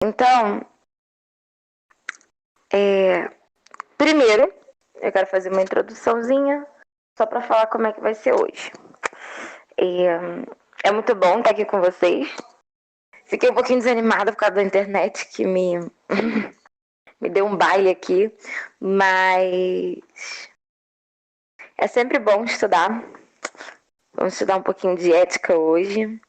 Então, primeiro, eu quero fazer uma introduçãozinha, só para falar como é que vai ser hoje. É muito bom estar aqui com vocês. Fiquei um pouquinho desanimada por causa da internet, que me deu um baile aqui, mas é sempre bom estudar. Vamos estudar um pouquinho de ética hoje.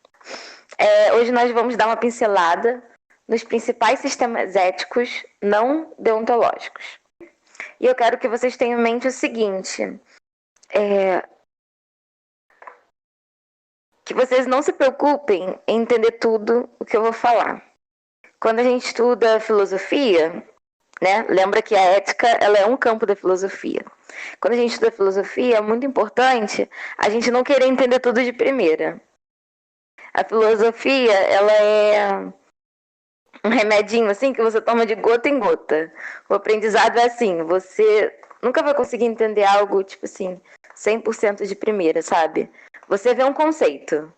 Hoje nós vamos dar uma pincelada nos principais sistemas éticos não deontológicos. E eu quero que vocês tenham em mente o seguinte, que vocês não se preocupem em entender tudo o que eu vou falar. Quando a gente estuda filosofia, né, lembra que a ética ela é um campo da filosofia. Quando a gente estuda filosofia, é muito importante a gente não querer entender tudo de primeira. A filosofia, ela é um remedinho assim que você toma de gota em gota. O aprendizado é assim, você nunca vai conseguir entender algo, tipo assim, 100% de primeira, sabe? Você vê um conceito.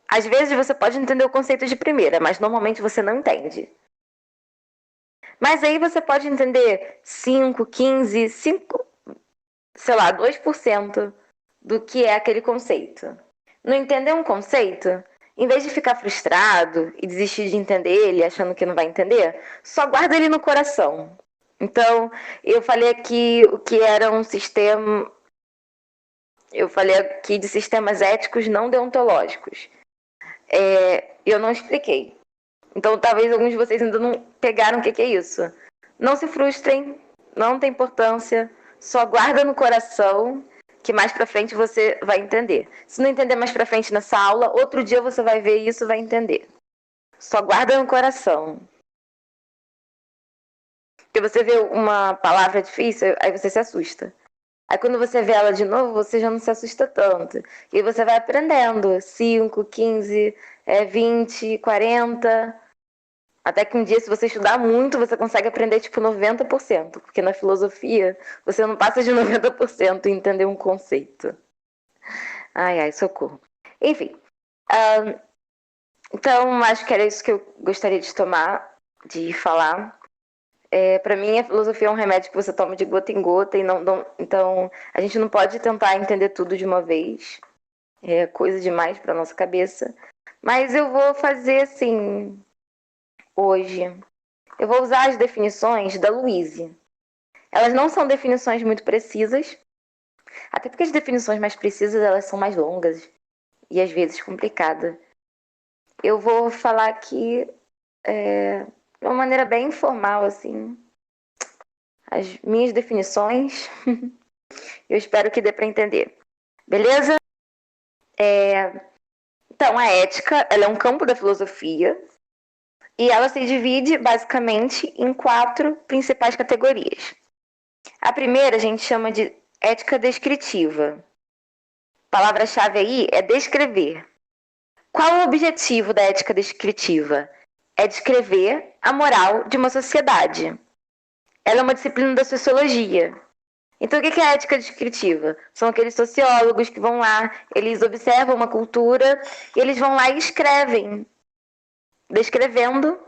Às vezes você pode entender o conceito de primeira, mas normalmente você não entende. Mas aí você pode entender 5, 15, 5, sei lá, 2% do que é aquele conceito. Não entender um conceito, em vez de ficar frustrado e desistir de entender ele, achando que não vai entender, só guarda ele no coração. Então, eu falei aqui o que era um sistema. Eu falei aqui de sistemas éticos não deontológicos. Eu não expliquei. Então, talvez alguns de vocês ainda não pegaram o que é isso. Não se frustrem, não tem importância, só guarda no coração que mais pra frente você vai entender. Se não entender mais pra frente nessa aula, outro dia você vai ver isso e vai entender. Só guarda no coração. Porque você vê uma palavra difícil, aí você se assusta. Aí quando você vê ela de novo, você já não se assusta tanto. E você vai aprendendo 5, 15, 20, 40. Até que um dia, se você estudar muito, você consegue aprender tipo 90%. Porque na filosofia, você não passa de 90% em entender um conceito. Ai, ai, socorro. Enfim. Então, acho que era isso que eu gostaria de falar. Para mim, a filosofia é um remédio que você toma de gota em gota. Então, a gente não pode tentar entender tudo de uma vez. É coisa demais para nossa cabeça. Mas eu vou fazer assim, hoje. Eu vou usar as definições da Louise. Elas não são definições muito precisas, até porque as definições mais precisas elas são mais longas e às vezes complicadas. Eu vou falar aqui de uma maneira bem informal, assim, as minhas definições. Eu espero que dê para entender. Beleza? Então, a ética ela é um campo da filosofia e ela se divide basicamente em 4 principais categorias. A primeira a gente chama de ética descritiva. A palavra-chave aí é descrever. Qual o objetivo da ética descritiva? É descrever a moral de uma sociedade. Ela é uma disciplina da sociologia. Então, o que é a ética descritiva? São aqueles sociólogos que vão lá, eles observam uma cultura e eles vão lá e escrevem, descrevendo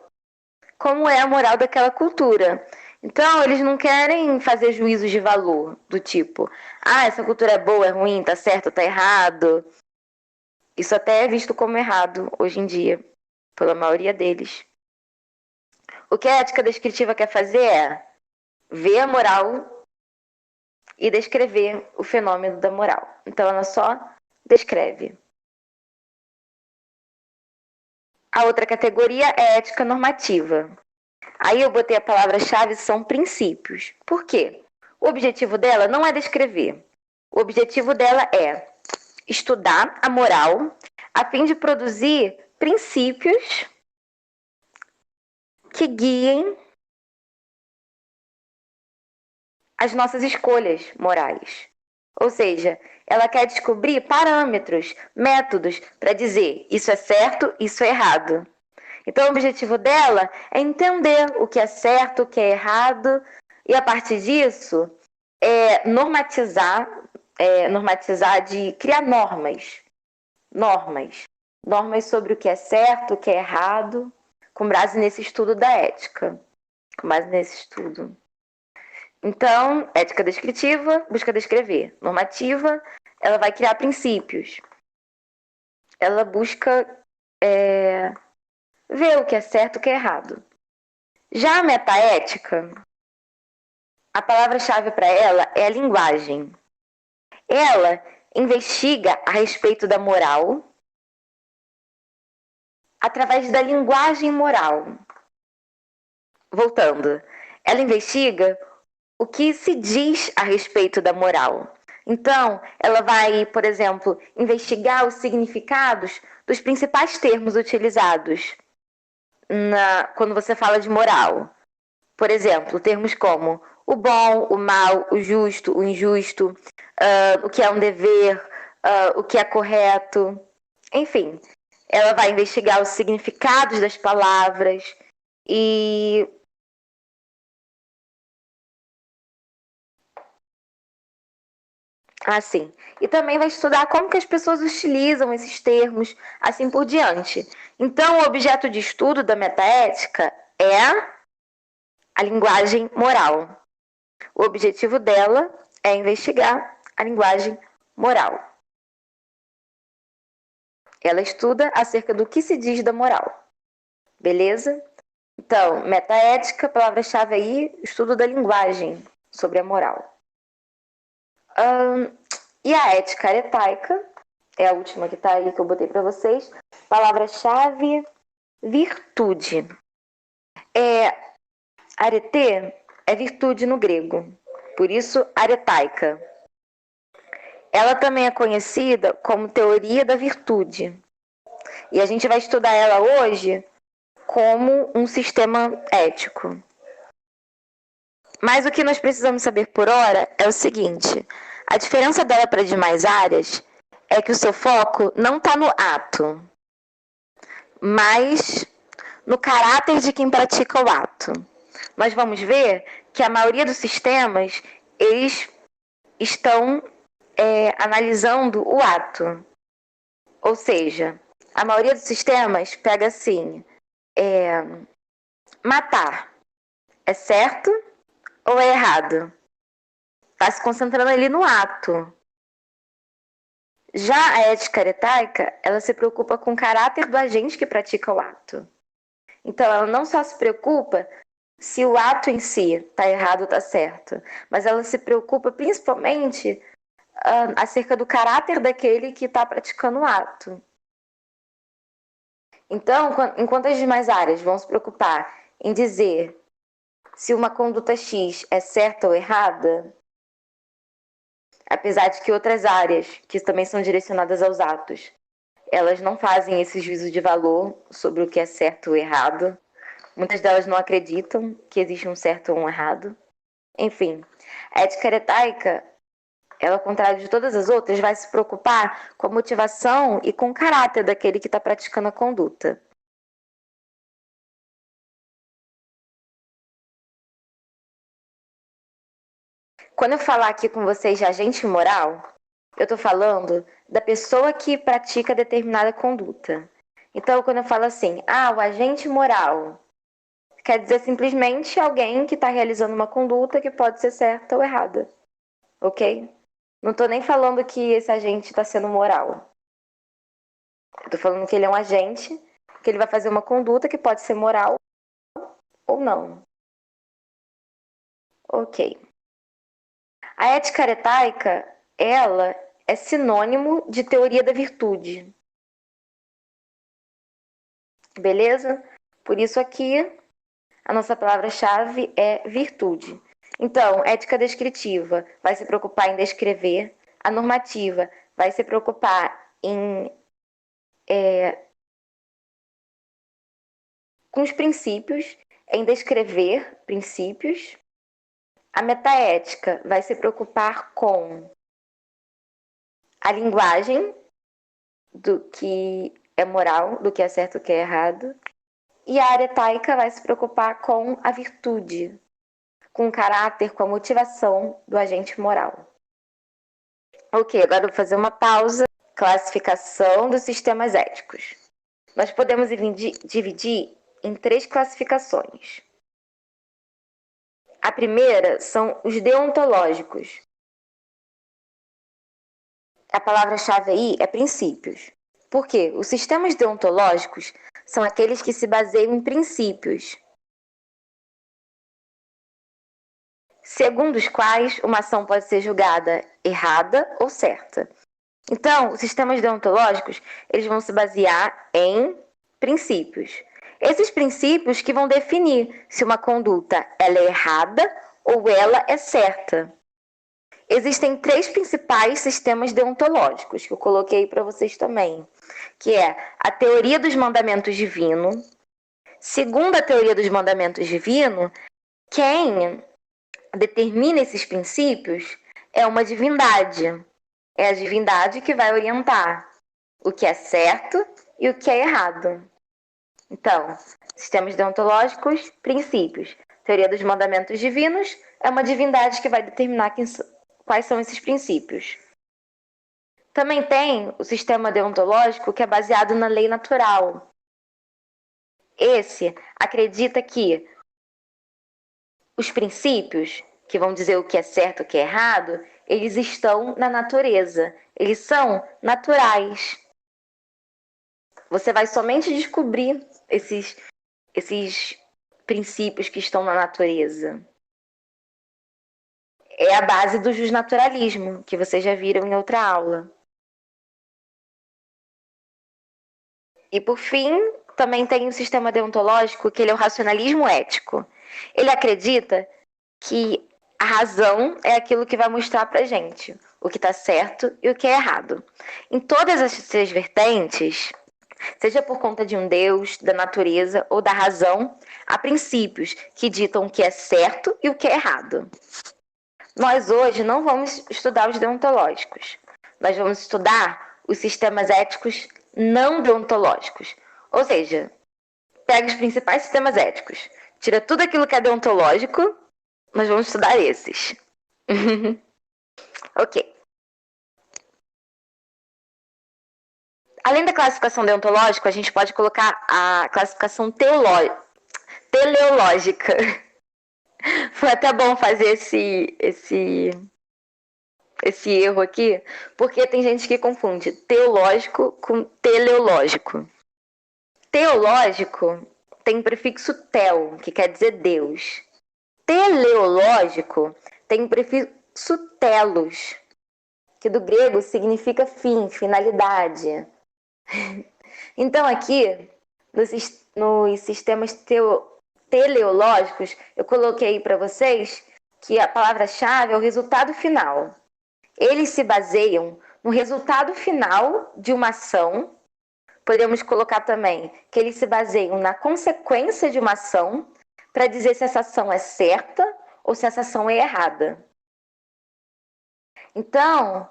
como é a moral daquela cultura. Então, eles não querem fazer juízos de valor, do tipo, essa cultura é boa, é ruim, tá certo, tá errado. Isso até é visto como errado hoje em dia, pela maioria deles. O que a ética descritiva quer fazer é ver a moral e descrever o fenômeno da moral. Então, ela só descreve. A outra categoria é ética normativa. Aí eu botei a palavra-chave, são princípios. Por quê? O objetivo dela não é descrever. O objetivo dela é estudar a moral a fim de produzir princípios que guiem as nossas escolhas morais. Ou seja, ela quer descobrir parâmetros, métodos para dizer isso é certo, isso é errado. Então, o objetivo dela é entender o que é certo, o que é errado, e a partir disso, normatizar de criar normas sobre o que é certo, o que é errado, com base nesse estudo da ética. Com base nesse estudo. Então, ética descritiva, busca descrever. Normativa, ela vai criar princípios. Ela busca ver o que é certo e o que é errado. Já a metaética, a palavra-chave para ela é a linguagem. Ela investiga a respeito da moral através da linguagem moral. Voltando, ela investiga o que se diz a respeito da moral. Então, ela vai, por exemplo, investigar os significados dos principais termos utilizados quando você fala de moral. Por exemplo, termos como o bom, o mal, o justo, o injusto, o que é um dever, o que é correto. Enfim, ela vai investigar os significados das palavras e assim. E também vai estudar como que as pessoas utilizam esses termos, assim por diante. Então, o objeto de estudo da metaética é a linguagem moral. O objetivo dela é investigar a linguagem moral. Ela estuda acerca do que se diz da moral. Beleza? Então, metaética, palavra-chave aí, estudo da linguagem sobre a moral. E a ética aretaica, é a última que está aí que eu botei para vocês. Palavra-chave, virtude. Arete é virtude no grego, por isso aretaica. Ela também é conhecida como teoria da virtude. E a gente vai estudar ela hoje como um sistema ético. Mas o que nós precisamos saber por hora é o seguinte: a diferença dela para as demais áreas é que o seu foco não está no ato, mas no caráter de quem pratica o ato. Nós vamos ver que a maioria dos sistemas, eles estão analisando o ato. Ou seja, a maioria dos sistemas pega assim, matar é certo ou é errado? Está se concentrando ali no ato. Já a ética aretaica, ela se preocupa com o caráter do agente que pratica o ato. Então, ela não só se preocupa se o ato em si está errado ou está certo, mas ela se preocupa principalmente acerca do caráter daquele que está praticando o ato. Então, enquanto as demais áreas vão se preocupar em dizer se uma conduta X é certa ou errada, apesar de que outras áreas, que também são direcionadas aos atos, elas não fazem esse juízo de valor sobre o que é certo ou errado. Muitas delas não acreditam que existe um certo ou um errado. Enfim, a ética aretaica, ela, ao contrário de todas as outras, vai se preocupar com a motivação e com o caráter daquele que está praticando a conduta. Quando eu falar aqui com vocês de agente moral, eu estou falando da pessoa que pratica determinada conduta. Então, quando eu falo assim, o agente moral, quer dizer simplesmente alguém que está realizando uma conduta que pode ser certa ou errada. Ok? Não estou nem falando que esse agente está sendo moral. Estou falando que ele é um agente, que ele vai fazer uma conduta que pode ser moral ou não. Ok. A ética aretaica, ela é sinônimo de teoria da virtude. Beleza? Por isso aqui, a nossa palavra-chave é virtude. Então, ética descritiva vai se preocupar em descrever. A normativa vai se preocupar com os princípios, em descrever princípios. A metaética vai se preocupar com a linguagem do que é moral, do que é certo, do que é errado. E a aretaica vai se preocupar com a virtude, com o caráter, com a motivação do agente moral. Ok, agora eu vou fazer uma pausa. Classificação dos sistemas éticos. Nós podemos dividir em 3 classificações. A primeira são os deontológicos. A palavra-chave aí é princípios. Por quê? Os sistemas deontológicos são aqueles que se baseiam em princípios, segundo os quais uma ação pode ser julgada errada ou certa. Então, os sistemas deontológicos, eles vão se basear em princípios. Esses princípios que vão definir se uma conduta ela é errada ou ela é certa. Existem 3 principais sistemas deontológicos que eu coloquei para vocês também, que é a teoria dos mandamentos divinos. Segundo a teoria dos mandamentos divinos, quem determina esses princípios é uma divindade. É a divindade que vai orientar o que é certo e o que é errado. Então, sistemas deontológicos, princípios. Teoria dos mandamentos divinos é uma divindade que vai determinar quais são esses princípios. Também tem o sistema deontológico que é baseado na lei natural. Esse acredita que os princípios, que vão dizer o que é certo e o que é errado, eles estão na natureza. Eles são naturais. Você vai somente descobrir esses princípios que estão na natureza. É a base do justnaturalismo, que vocês já viram em outra aula. E por fim, também tem um sistema deontológico que ele é o racionalismo ético. Ele acredita que a razão é aquilo que vai mostrar pra gente o que está certo e o que é errado. Em todas as 3 vertentes, seja por conta de um Deus, da natureza ou da razão, há princípios que ditam o que é certo e o que é errado. Nós hoje não vamos estudar os deontológicos. Nós vamos estudar os sistemas éticos não deontológicos. Ou seja, pega os principais sistemas éticos, tira tudo aquilo que é deontológico, nós vamos estudar esses. Ok. Além da classificação deontológica, a gente pode colocar a classificação teleológica. Foi até bom fazer esse erro aqui, porque tem gente que confunde teológico com teleológico. Teológico tem o prefixo tel, que quer dizer Deus. Teleológico tem o prefixo telos, que do grego significa fim, finalidade. Então aqui, nos sistemas teleológicos, eu coloquei para vocês que a palavra-chave é o resultado final. Eles se baseiam no resultado final de uma ação. Podemos colocar também que eles se baseiam na consequência de uma ação para dizer se essa ação é certa ou se essa ação é errada. Então,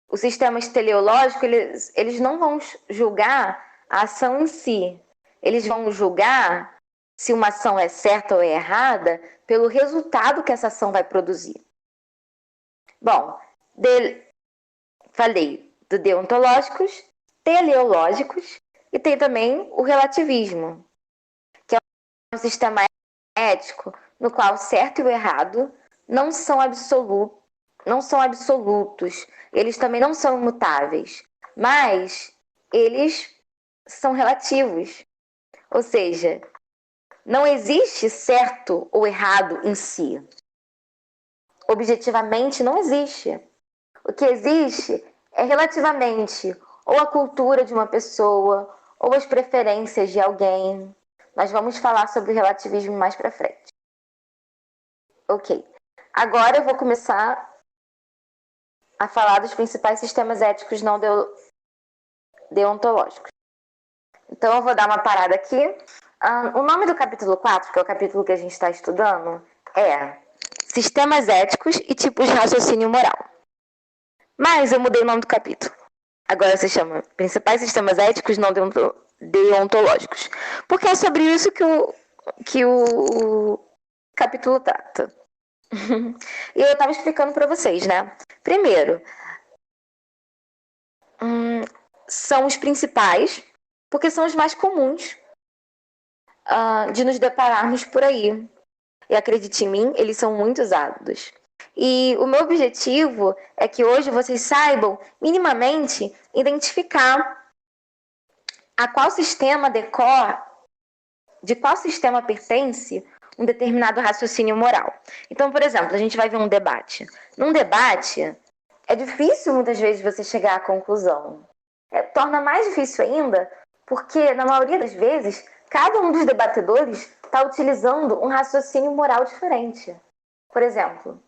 os sistemas teleológicos, eles não vão julgar a ação em si. Eles vão julgar se uma ação é certa ou é errada pelo resultado que essa ação vai produzir. Bom, falei do deontológicos, teleológicos e tem também o relativismo, que é um sistema ético no qual o certo e o errado não são absolutos, eles também não são imutáveis, mas eles são relativos. Ou seja, não existe certo ou errado em si. Objetivamente não existe. O que existe é relativamente ou a cultura de uma pessoa ou as preferências de alguém. Nós vamos falar sobre o relativismo mais para frente. Ok. Agora eu vou começar a falar dos principais sistemas éticos não deontológicos. Então eu vou dar uma parada aqui. O nome do capítulo 4, que é o capítulo que a gente está estudando, é Sistemas Éticos e Tipos de Raciocínio Moral. Mas eu mudei o nome do capítulo. Agora se chama Principais Sistemas Éticos Não Deontológicos. Porque é sobre isso que o capítulo trata. E eu estava explicando para vocês, né? Primeiro, são os principais, porque são os mais comuns. de nos depararmos por aí. E acredite em mim, eles são muito usados. E o meu objetivo é que hoje vocês saibam, minimamente, identificar a qual sistema de qual sistema pertence um determinado raciocínio moral. Então, por exemplo, a gente vai ver um debate. Num debate, é difícil muitas vezes você chegar à conclusão. Torna mais difícil ainda porque, na maioria das vezes, cada um dos debatedores está utilizando um raciocínio moral diferente. Por exemplo,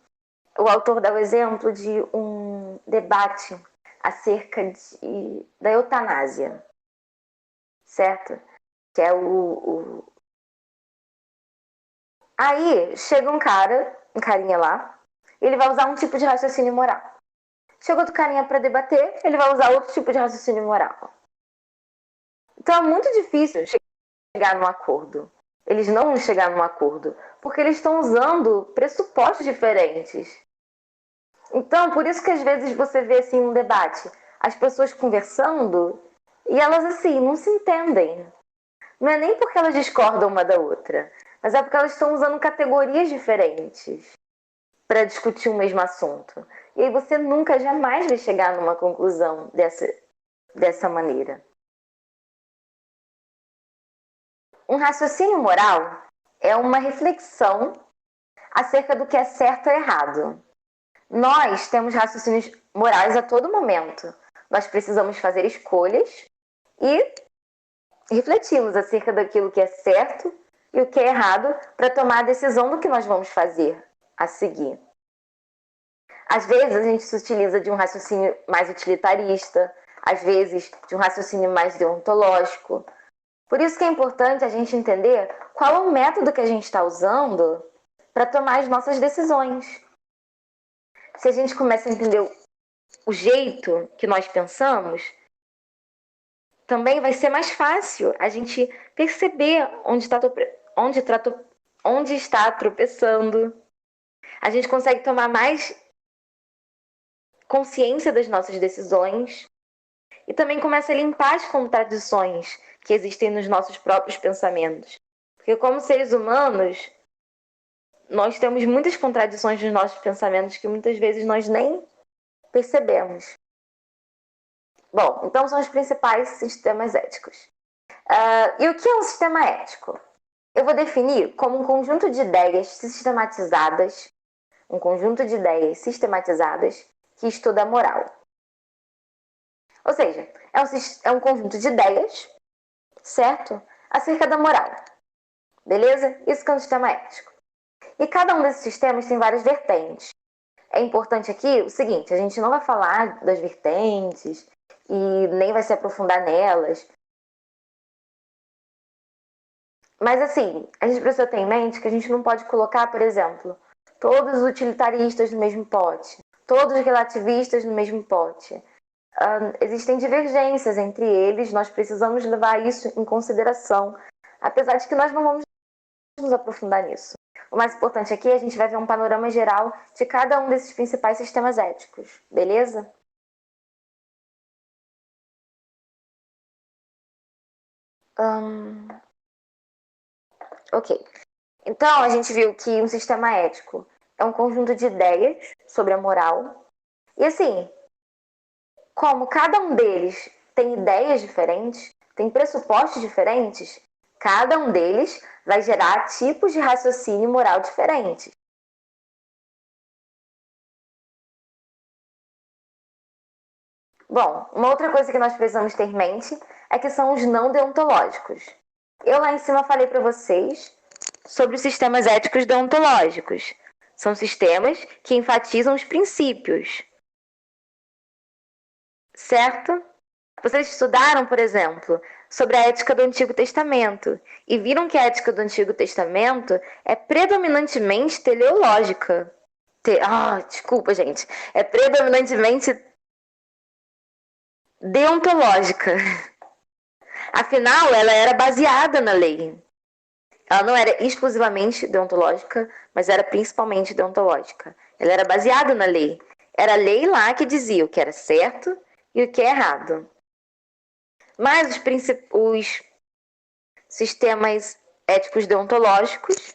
o autor dá o exemplo de um debate acerca da eutanásia, certo? Que é Aí chega um carinha lá, ele vai usar um tipo de raciocínio moral. Chega outro carinha para debater, ele vai usar outro tipo de raciocínio moral. Então é muito difícil chegar num acordo. Eles não vão chegar num acordo, porque eles estão usando pressupostos diferentes. Então, por isso que às vezes você vê assim um debate, as pessoas conversando e elas assim não se entendem. Não é nem porque elas discordam uma da outra, mas é porque elas estão usando categorias diferentes para discutir o mesmo assunto. E aí você nunca, jamais vai chegar numa conclusão dessa maneira. Um raciocínio moral é uma reflexão acerca do que é certo ou errado. Nós temos raciocínios morais a todo momento. Nós precisamos fazer escolhas e refletimos acerca daquilo que é certo e o que é errado para tomar a decisão do que nós vamos fazer a seguir. Às vezes a gente se utiliza de um raciocínio mais utilitarista, às vezes de um raciocínio mais deontológico. Por isso que é importante a gente entender qual é o método que a gente está usando para tomar as nossas decisões. Se a gente começa a entender o jeito que nós pensamos, também vai ser mais fácil a gente perceber onde está tropeçando. A gente consegue tomar mais consciência das nossas decisões e também começa a limpar as contradições que existem nos nossos próprios pensamentos. Porque como seres humanos, nós temos muitas contradições nos nossos pensamentos que muitas vezes nós nem percebemos. Bom, então são os principais sistemas éticos. E o que é um sistema ético? Eu vou definir como um conjunto de ideias sistematizadas, que estuda a moral. Ou seja, é um conjunto de ideias, certo? Acerca da moral. Beleza? Isso que é um sistema ético. E cada um desses sistemas tem várias vertentes. É importante aqui o seguinte, a gente não vai falar das vertentes e nem vai se aprofundar nelas. Mas assim, a gente precisa ter em mente que a gente não pode colocar, por exemplo, todos os utilitaristas no mesmo pote, todos os relativistas no mesmo pote. Existem divergências entre eles, nós precisamos levar isso em consideração, apesar de que nós não vamos nos aprofundar nisso. O mais importante aqui é a gente vai ver um panorama geral de cada um desses principais sistemas éticos, beleza? Ok. Então, a gente viu que um sistema ético é um conjunto de ideias sobre a moral. E assim, como cada um deles tem ideias diferentes, tem pressupostos diferentes, cada um deles vai gerar tipos de raciocínio moral diferentes. Bom, uma outra coisa que nós precisamos ter em mente é que são os não deontológicos. Eu lá em cima falei para vocês sobre os sistemas éticos deontológicos. São sistemas que enfatizam os princípios. Certo? Vocês estudaram, por exemplo, sobre a ética do Antigo Testamento e viram que a ética do Antigo Testamento é predominantemente teleológica. Desculpa, gente. É predominantemente deontológica. Afinal, ela era baseada na lei. Ela não era exclusivamente deontológica, mas era principalmente deontológica. Ela era baseada na lei. Era a lei lá que dizia o que era certo e o que é errado. Mas os sistemas éticos deontológicos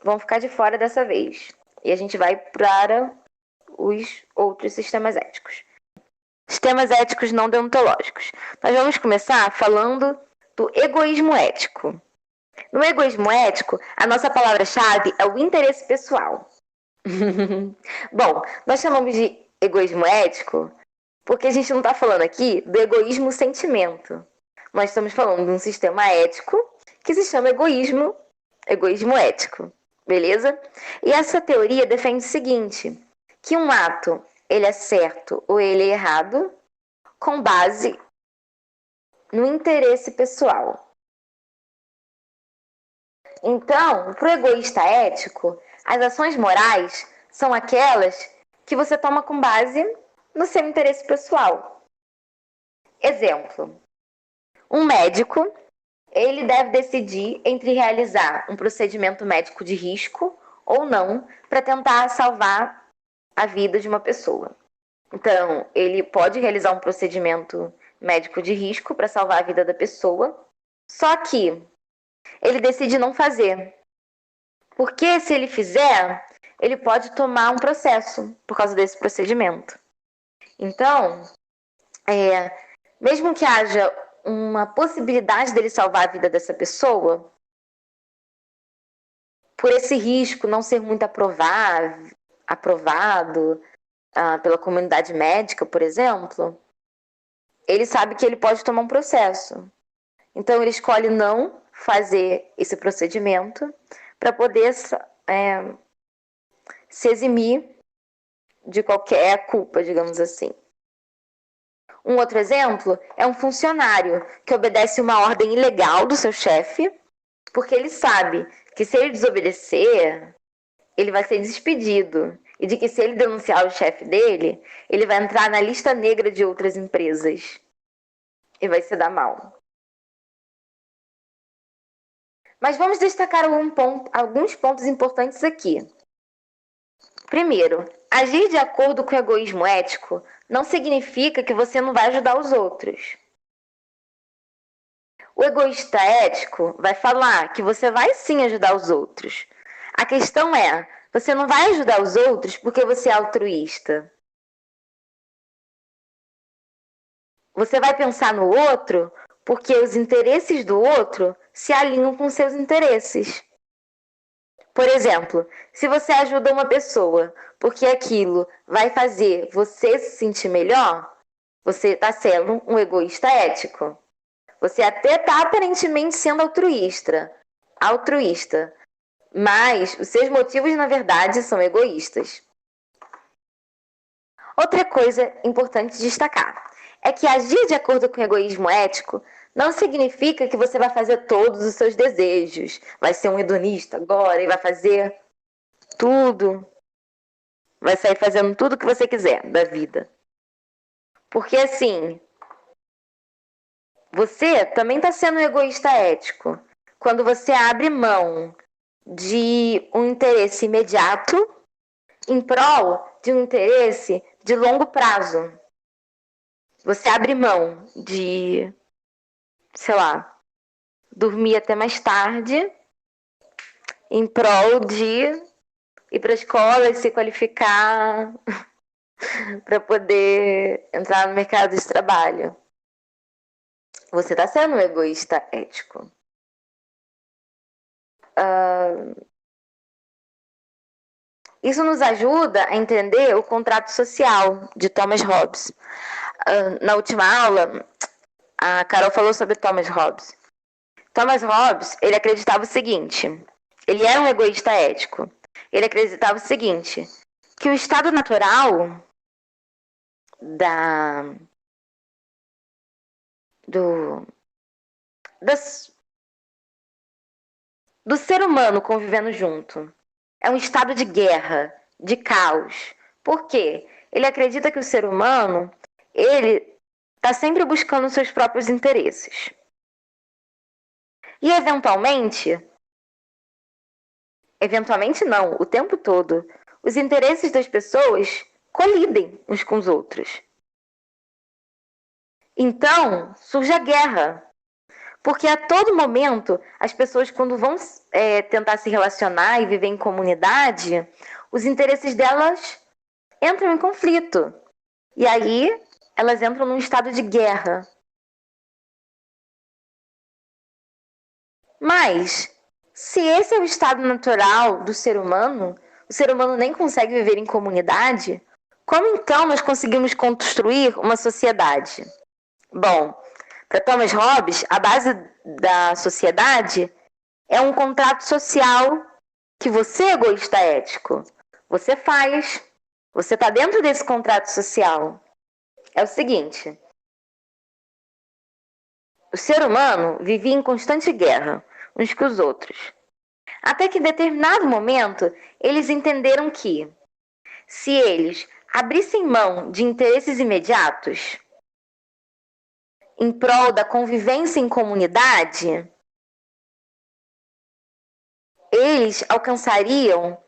vão ficar de fora dessa vez. E a gente vai para os outros sistemas éticos. Sistemas éticos não deontológicos. Nós vamos começar falando do egoísmo ético. No egoísmo ético, a nossa palavra-chave é o interesse pessoal. Bom, nós chamamos de egoísmo ético porque a gente não está falando aqui do egoísmo sentimento. Nós estamos falando de um sistema ético que se chama egoísmo ético. Beleza? E essa teoria defende o seguinte, que um ato ele é certo ou ele é errado com base no interesse pessoal. Então, para o egoísta ético, as ações morais são aquelas que você toma com base no seu interesse pessoal. Exemplo, um médico, ele deve decidir entre realizar um procedimento médico de risco ou não para tentar salvar a vida de uma pessoa. Então, ele pode realizar um procedimento médico de risco para salvar a vida da pessoa, só que ele decide não fazer. Porque se ele fizer, ele pode tomar um processo por causa desse procedimento. Então, mesmo que haja uma possibilidade dele salvar a vida dessa pessoa, por esse risco não ser muito aprovado pela comunidade médica, por exemplo, ele sabe que ele pode tomar um processo. Então, ele escolhe não fazer esse procedimento para poder se eximir de qualquer culpa, digamos assim. Um outro exemplo é um funcionário que obedece uma ordem ilegal do seu chefe, porque ele sabe que se ele desobedecer, ele vai ser despedido. E de que se ele denunciar o chefe dele, ele vai entrar na lista negra de outras empresas. E vai se dar mal. Mas vamos destacar alguns pontos importantes aqui. Primeiro, agir de acordo com o egoísmo ético não significa que você não vai ajudar os outros. O egoísta ético vai falar que você vai sim ajudar os outros. A questão é, você não vai ajudar os outros porque você é altruísta. Você vai pensar no outro porque os interesses do outro se alinham com seus interesses. Por exemplo, se você ajuda uma pessoa porque aquilo vai fazer você se sentir melhor, você está sendo um egoísta ético. Você até está aparentemente sendo altruísta, mas os seus motivos, na verdade, são egoístas. Outra coisa importante destacar é que agir de acordo com o egoísmo ético não significa que você vai fazer todos os seus desejos, vai ser um hedonista agora e vai fazer tudo, vai sair fazendo tudo o que você quiser da vida. Porque assim, você também está sendo um egoísta ético quando você abre mão de um interesse imediato em prol de um interesse de longo prazo. Você abre mão de, sei lá, dormir até mais tarde em prol de ir para a escola e se qualificar para poder entrar no mercado de trabalho. Você está sendo um egoísta ético. Isso nos ajuda a entender o contrato social de Thomas Hobbes. Na última aula, a Carol falou sobre Thomas Hobbes. Thomas Hobbes, ele acreditava o seguinte, ele era um egoísta ético. Ele acreditava o seguinte, que o estado natural do ser humano convivendo junto é um estado de guerra, de caos. Por quê? Ele acredita que o ser humano, ele está sempre buscando seus próprios interesses. E eventualmente não, o tempo todo, os interesses das pessoas colidem uns com os outros. Então, surge a guerra. Porque a todo momento, as pessoas, quando vão tentar se relacionar e viver em comunidade, os interesses delas entram em conflito. E aí, elas entram num estado de guerra. Mas, se esse é o estado natural do ser humano, o ser humano nem consegue viver em comunidade, como então nós conseguimos construir uma sociedade? Bom, para Thomas Hobbes, a base da sociedade é um contrato social que você, egoísta ético, você faz. Você está dentro desse contrato social. É o seguinte: o ser humano vivia em constante guerra uns com os outros. Até que em determinado momento, eles entenderam que, se eles abrissem mão de interesses imediatos em prol da convivência em comunidade, eles alcançariam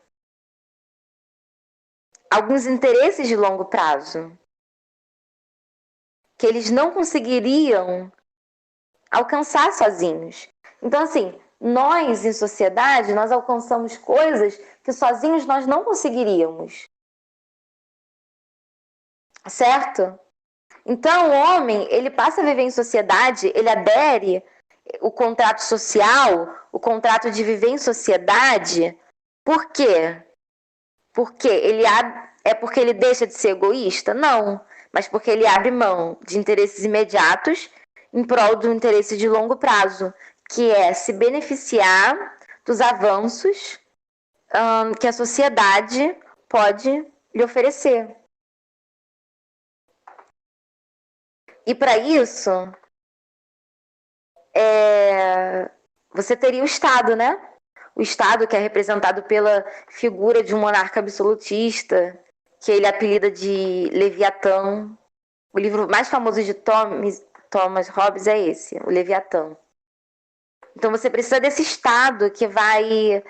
alguns interesses de longo prazo que eles não conseguiriam alcançar sozinhos. Então, assim, nós em sociedade, nós alcançamos coisas que sozinhos nós não conseguiríamos. Certo? Então, o homem, ele passa a viver em sociedade, ele adere o contrato social, o contrato de viver em sociedade. Por quê? Porque é porque ele deixa de ser egoísta? Não, mas porque ele abre mão de interesses imediatos em prol do interesse de longo prazo, que é se beneficiar dos avanços que a sociedade pode lhe oferecer. E para isso, você teria o Estado, né? O Estado que é representado pela figura de um monarca absolutista, que ele apelida de Leviatã. O livro mais famoso de Thomas Hobbes é esse, o Leviatã. Então você precisa desse Estado que vai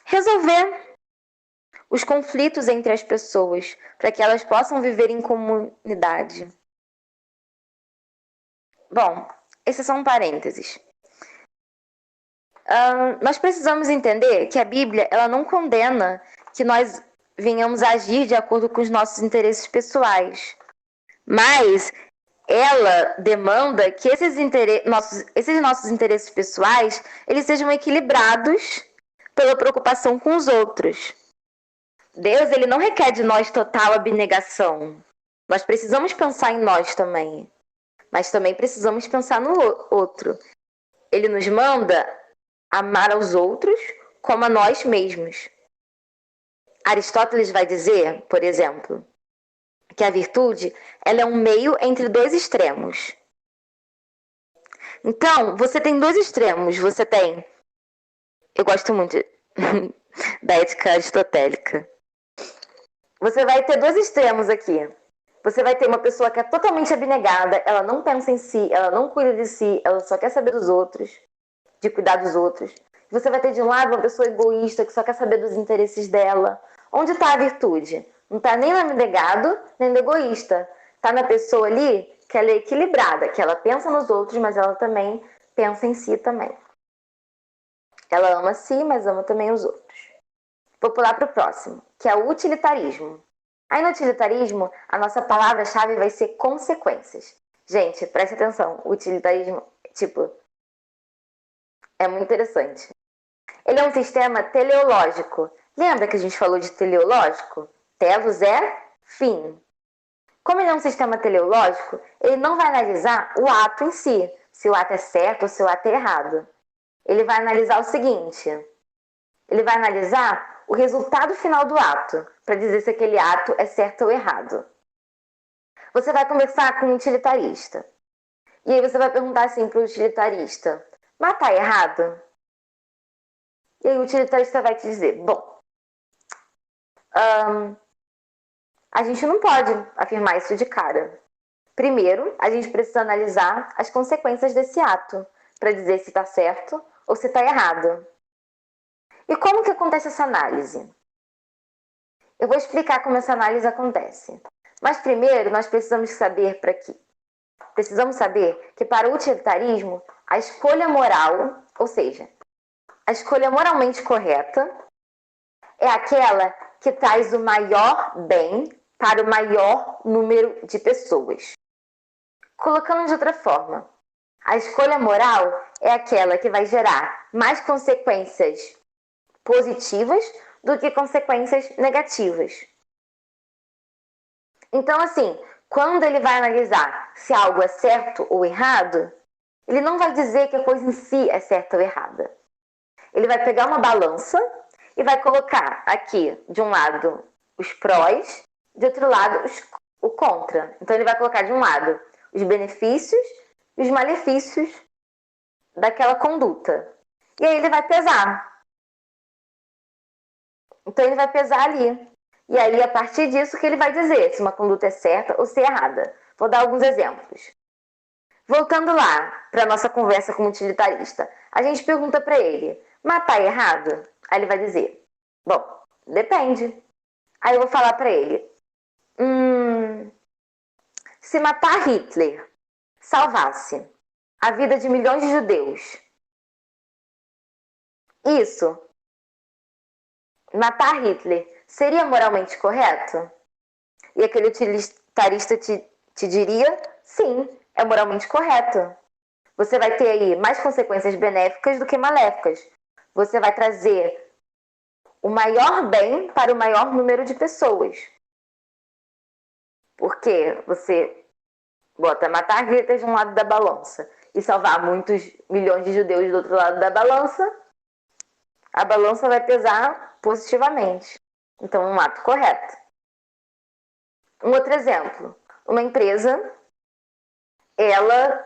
resolver os conflitos entre as pessoas, para que elas possam viver em comunidade. Bom, esses são parênteses. Nós precisamos entender que a Bíblia ela não condena que nós venhamos a agir de acordo com os nossos interesses pessoais, mas ela demanda que esses nossos interesses pessoais eles sejam equilibrados pela preocupação com os outros. Deus ele não requer de nós total abnegação. Nós precisamos pensar em nós também, mas também precisamos pensar no outro. Ele nos manda amar aos outros como a nós mesmos. Aristóteles vai dizer, por exemplo, que a virtude ela é um meio entre dois extremos. Então, você tem dois extremos. Você tem... Eu gosto muito da ética aristotélica. Você vai ter dois extremos aqui. Você vai ter uma pessoa que é totalmente abnegada, ela não pensa em si, ela não cuida de si, ela só quer saber dos outros, de cuidar dos outros. Você vai ter de um lado uma pessoa egoísta que só quer saber dos interesses dela. Onde está a virtude? Não está nem no abnegado, nem no egoísta. Está na pessoa ali que ela é equilibrada, que ela pensa nos outros, mas ela também pensa em si também. Ela ama a si, mas ama também os outros. Vou pular para o próximo, que é o utilitarismo. Aí no utilitarismo, a nossa palavra-chave vai ser consequências. Gente, preste atenção. O utilitarismo, é muito interessante. Ele é um sistema teleológico. Lembra que a gente falou de teleológico? Telos é fim. Como ele é um sistema teleológico, ele não vai analisar o ato em si, se o ato é certo ou se o ato é errado. Ele vai analisar o seguinte: ele vai analisar o resultado final do ato, para dizer se aquele ato é certo ou errado. Você vai conversar com um utilitarista. E aí você vai perguntar assim para o utilitarista: mas tá errado? E aí o utilitarista vai te dizer: bom, a gente não pode afirmar isso de cara. Primeiro, a gente precisa analisar as consequências desse ato, para dizer se está certo ou se está errado. E como que acontece essa análise? Eu vou explicar como essa análise acontece. Mas primeiro, nós precisamos saber Precisamos saber que para o utilitarismo, a escolha moral, ou seja, a escolha moralmente correta, é aquela que traz o maior bem para o maior número de pessoas. Colocando de outra forma, a escolha moral é aquela que vai gerar mais consequências positivas do que consequências negativas. Então, assim, quando ele vai analisar se algo é certo ou errado, ele não vai dizer que a coisa em si é certa ou errada. Ele vai pegar uma balança e vai colocar aqui, de um lado, os prós, de outro lado, o contra. Então, ele vai colocar de um lado os benefícios e os malefícios daquela conduta. E aí ele vai pesar. Então, ele vai pesar ali. E aí, a partir disso, que ele vai dizer se uma conduta é certa ou se é errada. Vou dar alguns exemplos. Voltando lá para a nossa conversa com o utilitarista, a gente pergunta para ele, matar é errado? Aí ele vai dizer, bom, depende. Aí eu vou falar para ele, se matar Hitler salvasse a vida de milhões de judeus, isso, matar Hitler, seria moralmente correto? E aquele utilitarista te diria, sim, é moralmente correto. Você vai ter aí mais consequências benéficas do que maléficas. Você vai trazer o maior bem para o maior número de pessoas. Porque você bota matar Hitler de um lado da balança e salvar muitos milhões de judeus do outro lado da balança, a balança vai pesar positivamente. Então, um ato correto. Um outro exemplo. Uma empresa, ela,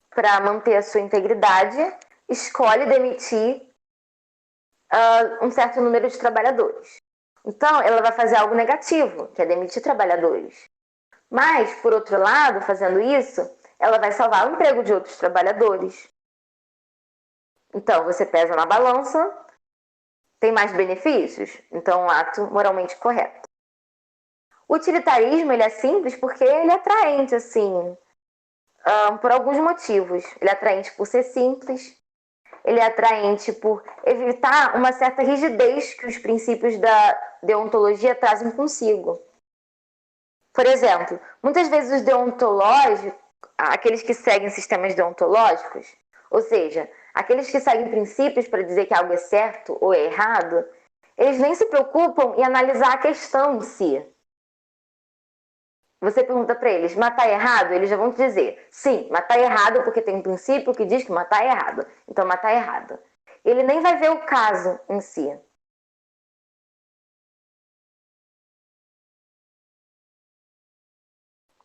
para manter a sua integridade, escolhe demitir um certo número de trabalhadores. Então, ela vai fazer algo negativo, que é demitir trabalhadores. Mas, por outro lado, fazendo isso, ela vai salvar o emprego de outros trabalhadores. Então, você pesa na balança, tem mais benefícios? Então, um ato moralmente correto. O utilitarismo, ele é simples porque ele é atraente, assim, por alguns motivos. Ele é atraente por ser simples, ele é atraente por evitar uma certa rigidez que os princípios da deontologia trazem consigo. Por exemplo, muitas vezes os deontológicos, aqueles que seguem sistemas deontológicos, ou seja, aqueles que seguem princípios para dizer que algo é certo ou é errado, eles nem se preocupam em analisar a questão em si. Você pergunta para eles, matar é errado? Eles já vão te dizer, sim, matar é errado porque tem um princípio que diz que matar é errado. Então, matar é errado. Ele nem vai ver o caso em si.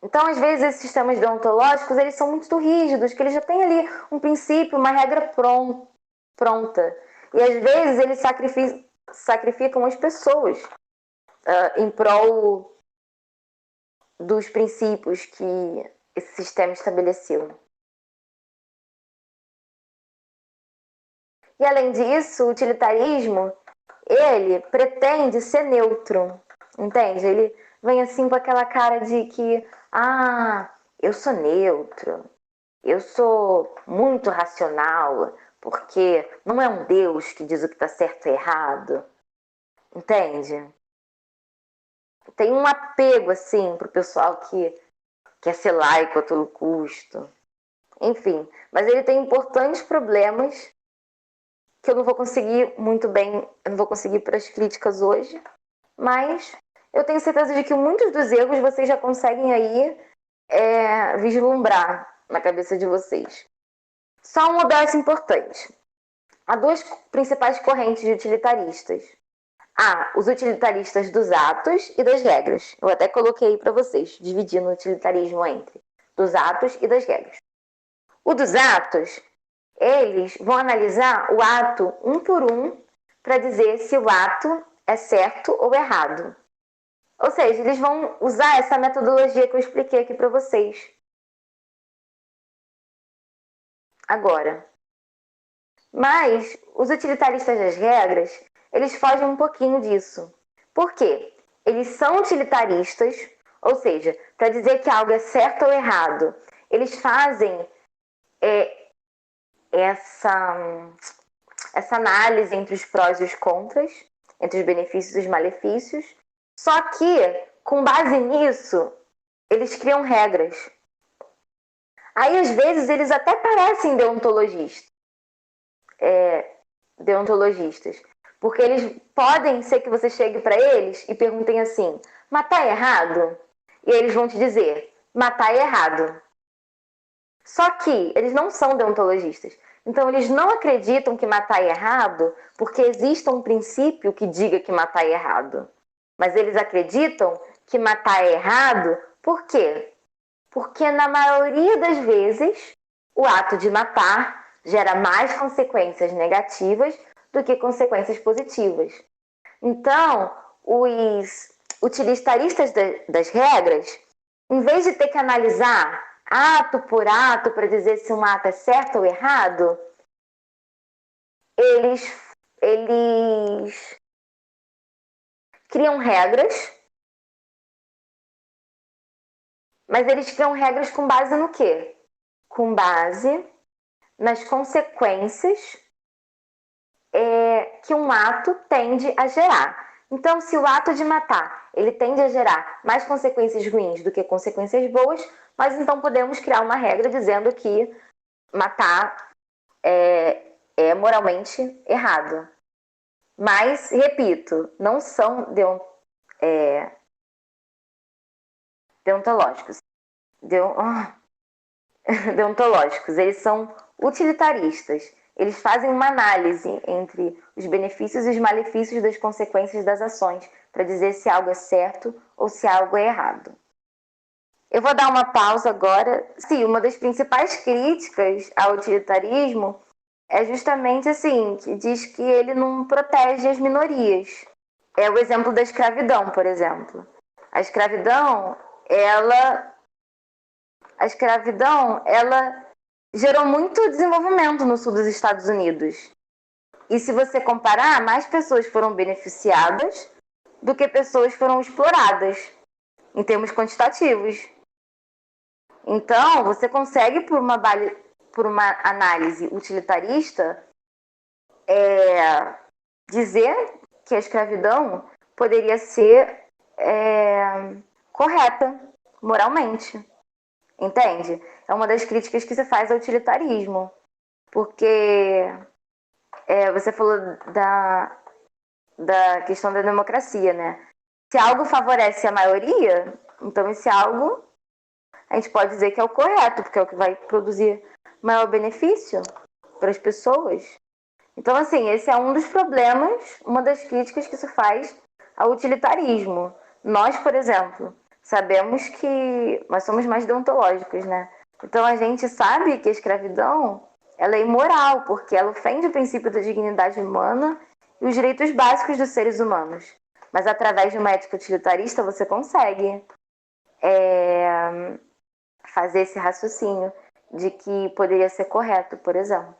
Então, às vezes, esses sistemas deontológicos, eles são muito rígidos, que eles já têm ali um princípio, uma regra pronta. E, às vezes, eles sacrificam as pessoas em prol dos princípios que esse sistema estabeleceu. E, além disso, o utilitarismo, ele pretende ser neutro, entende? Ele vem assim com aquela cara de que, eu sou neutro, eu sou muito racional, porque não é um Deus que diz o que está certo e errado, entende? Tem um apego, assim, pro pessoal que quer ser laico a todo custo. Enfim, mas ele tem importantes problemas que eu não vou conseguir muito bem, eu não vou conseguir para as críticas hoje, mas eu tenho certeza de que muitos dos erros vocês já conseguem aí vislumbrar na cabeça de vocês. Só um observação importante. Há duas principais correntes de utilitaristas. Há os utilitaristas dos atos e das regras. Eu até coloquei aí para vocês, dividindo o utilitarismo entre dos atos e das regras. O dos atos, eles vão analisar o ato um por um para dizer se o ato é certo ou errado. Ou seja, eles vão usar essa metodologia que eu expliquei aqui para vocês. Agora, mas os utilitaristas das regras, eles fogem um pouquinho disso. Por quê? Eles são utilitaristas, ou seja, para dizer que algo é certo ou errado, eles fazem essa análise entre os prós e os contras, entre os benefícios e os malefícios, só que, com base nisso, eles criam regras. Aí, às vezes, eles até parecem deontologistas, porque eles podem ser que você chegue para eles e perguntem assim, matar é errado? E eles vão te dizer, matar é errado. Só que eles não são deontologistas. Então, eles não acreditam que matar é errado porque existe um princípio que diga que matar é errado. Mas eles acreditam que matar é errado por quê? Porque, na maioria das vezes, o ato de matar gera mais consequências negativas do que consequências positivas. Então, os utilitaristas das regras, em vez de ter que analisar ato por ato para dizer se um ato é certo ou errado, eles criam regras, mas eles criam regras com base no quê? Com base nas consequências que um ato tende a gerar. Então, se o ato de matar ele tende a gerar mais consequências ruins do que consequências boas, nós então podemos criar uma regra dizendo que matar é moralmente errado. Mas, repito, não são deontológicos. Deontológicos, eles são utilitaristas. Eles fazem uma análise entre os benefícios e os malefícios das consequências das ações para dizer se algo é certo ou se algo é errado. Eu vou dar uma pausa agora. Sim, uma das principais críticas ao utilitarismo é justamente assim, que diz que ele não protege as minorias. É o exemplo da escravidão, por exemplo. A escravidão, ela gerou muito desenvolvimento no sul dos Estados Unidos. E se você comparar, mais pessoas foram beneficiadas do que pessoas foram exploradas, em termos quantitativos. Então, você consegue, por uma análise utilitarista, dizer que a escravidão poderia ser correta moralmente. Entende? É uma das críticas que se faz ao utilitarismo. Porque você falou da questão da democracia, né? Se algo favorece a maioria, então esse algo a gente pode dizer que é o correto, porque é o que vai produzir maior benefício para as pessoas. Então, assim, esse é um dos problemas, uma das críticas que se faz ao utilitarismo. Nós, por exemplo, sabemos que nós somos mais deontológicos, né? Então a gente sabe que a escravidão ela é imoral, porque ela ofende o princípio da dignidade humana e os direitos básicos dos seres humanos. Mas através de uma ética utilitarista você consegue fazer esse raciocínio de que poderia ser correto, por exemplo.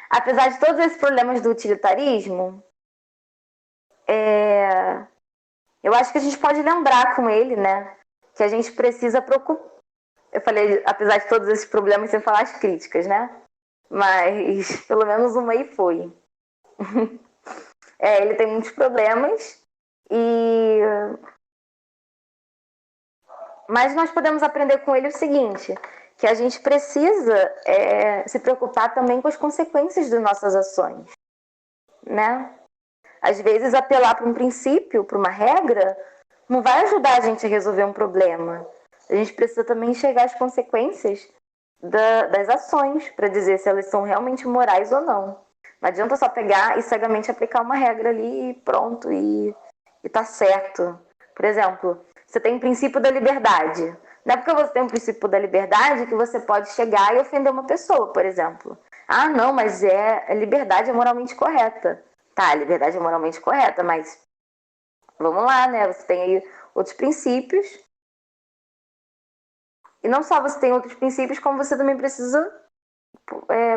Apesar de todos esses problemas do utilitarismo, eu acho que a gente pode lembrar com ele, né, que a gente precisa preocupar. Eu falei, apesar de todos esses problemas, sem falar as críticas, né? Mas pelo menos uma aí foi. Ele tem muitos problemas, mas nós podemos aprender com ele o seguinte, que a gente precisa se preocupar também com as consequências das nossas ações, né? Às vezes, apelar para um princípio, para uma regra, não vai ajudar a gente a resolver um problema. A gente precisa também enxergar as consequências das ações para dizer se elas são realmente morais ou não. Não adianta só pegar e cegamente aplicar uma regra ali e pronto, e tá certo. Por exemplo, você tem o princípio da liberdade. Não é porque você tem o princípio da liberdade que você pode chegar e ofender uma pessoa, por exemplo. Ah, não, mas a liberdade é moralmente correta. Tá, a liberdade é moralmente correta, mas vamos lá, né? Você tem aí outros princípios. E não só você tem outros princípios, como você também precisa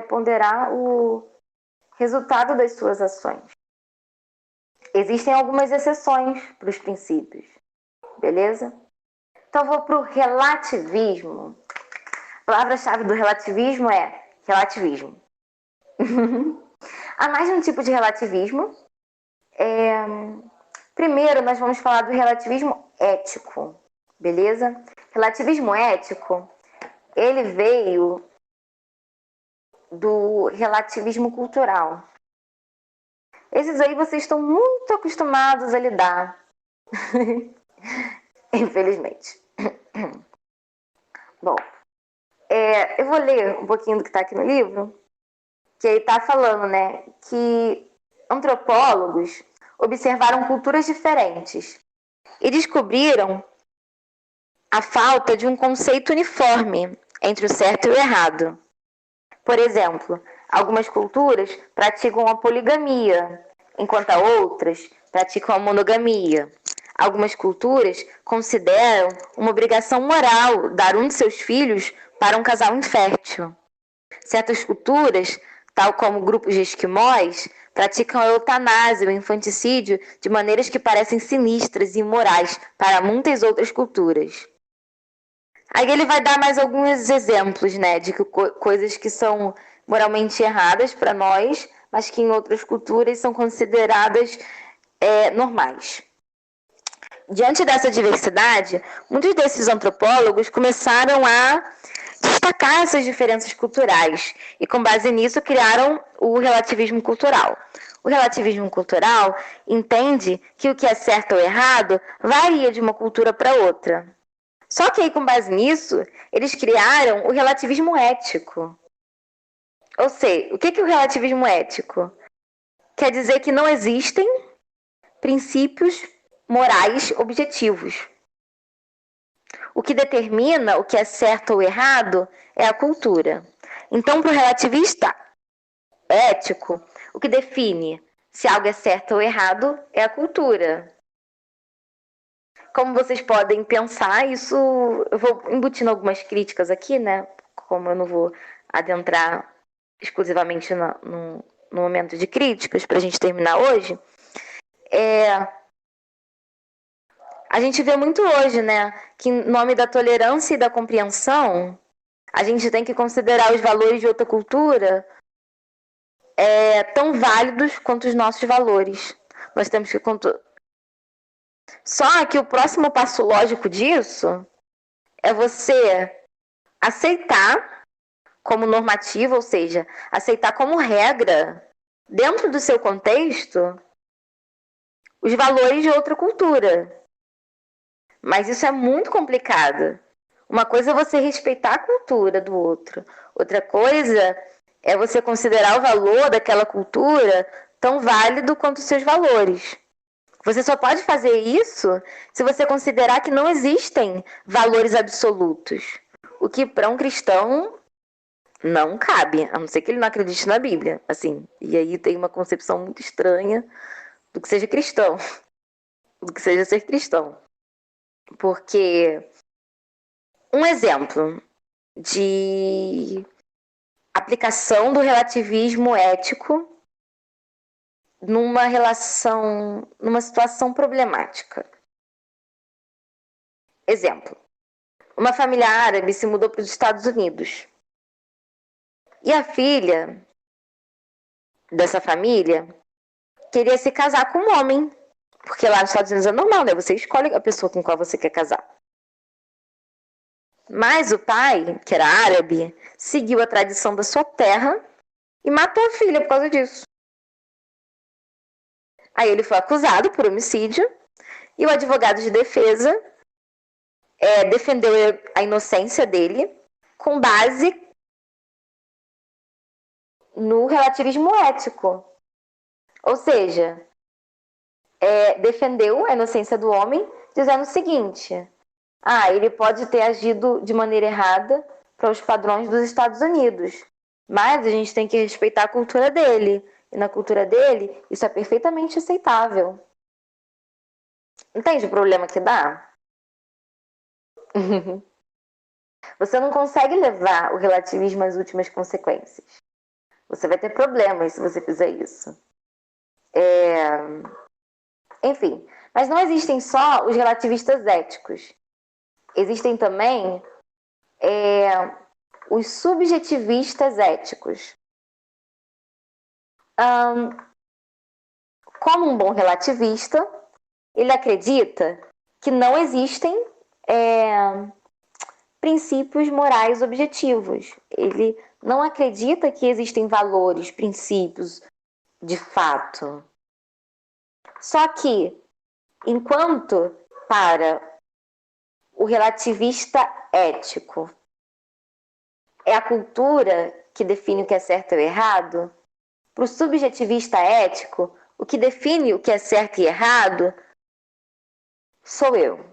ponderar o resultado das suas ações. Existem algumas exceções para os princípios, beleza? Então, eu vou para o relativismo. A palavra-chave do relativismo é relativismo. Há mais de um tipo de relativismo. Primeiro, nós vamos falar do relativismo ético, beleza? Relativismo ético, ele veio do relativismo cultural. Esses aí vocês estão muito acostumados a lidar, infelizmente. Bom, eu vou ler um pouquinho do que está aqui no livro, que aí está falando, né, que antropólogos observaram culturas diferentes e descobriram a falta de um conceito uniforme entre o certo e o errado. Por exemplo, algumas culturas praticam a poligamia, enquanto outras praticam a monogamia. Algumas culturas consideram uma obrigação moral dar um de seus filhos para um casal infértil. Certas culturas, tal como grupos de esquimós, praticam a eutanásia, o infanticídio, de maneiras que parecem sinistras e imorais para muitas outras culturas. Aí ele vai dar mais alguns exemplos, né, de coisas que são moralmente erradas para nós, mas que em outras culturas são consideradas normais. Diante dessa diversidade, muitos desses antropólogos começaram a destacar essas diferenças culturais e, com base nisso, criaram o relativismo cultural. O relativismo cultural entende que o que é certo ou errado varia de uma cultura para outra. Só que aí, com base nisso, eles criaram o relativismo ético. Ou seja, o que é o relativismo ético? Quer dizer que não existem princípios morais objetivos. O que determina o que é certo ou errado é a cultura. Então, para o relativista ético, o que define se algo é certo ou errado é a cultura. Como vocês podem pensar, isso eu vou embutindo algumas críticas aqui, né? Como eu não vou adentrar exclusivamente no momento de críticas para a gente terminar hoje, a gente vê muito hoje, né, que em nome da tolerância e da compreensão, a gente tem que considerar os valores de outra cultura tão válidos quanto os nossos valores. Nós temos que... Só que o próximo passo lógico disso é você aceitar como normativa, ou seja, aceitar como regra, dentro do seu contexto, os valores de outra cultura. Mas isso é muito complicado. Uma coisa é você respeitar a cultura do outro. Outra coisa é você considerar o valor daquela cultura tão válido quanto os seus valores. Você só pode fazer isso se você considerar que não existem valores absolutos. O que para um cristão não cabe, a não ser que ele não acredite na Bíblia. Assim, e aí tem uma concepção muito estranha do que seja cristão, do que seja ser cristão. Porque um exemplo de aplicação do relativismo ético numa situação problemática. Exemplo: uma família árabe se mudou para os Estados Unidos. E a filha dessa família queria se casar com um homem. Porque lá nos Estados Unidos é normal, né? Você escolhe a pessoa com qual você quer casar. Mas o pai, que era árabe, seguiu a tradição da sua terra e matou a filha por causa disso. Aí ele foi acusado por homicídio e o advogado de defesa defendeu a inocência dele com base no relativismo ético. Ou seja, defendeu a inocência do homem dizendo o seguinte: ele pode ter agido de maneira errada para os padrões dos Estados Unidos, mas a gente tem que respeitar a cultura dele. E na cultura dele, isso é perfeitamente aceitável. Entende o problema que dá? Você não consegue levar o relativismo às últimas consequências. Você vai ter problemas se você fizer isso. Enfim, mas não existem só os relativistas éticos. existem também os subjetivistas éticos. Como um bom relativista, ele acredita que não existem princípios morais objetivos. Ele não acredita que existem valores, princípios de fato. Só que, enquanto para o relativista ético é a cultura que define o que é certo ou errado, para o subjetivista ético, o que define o que é certo e errado sou eu.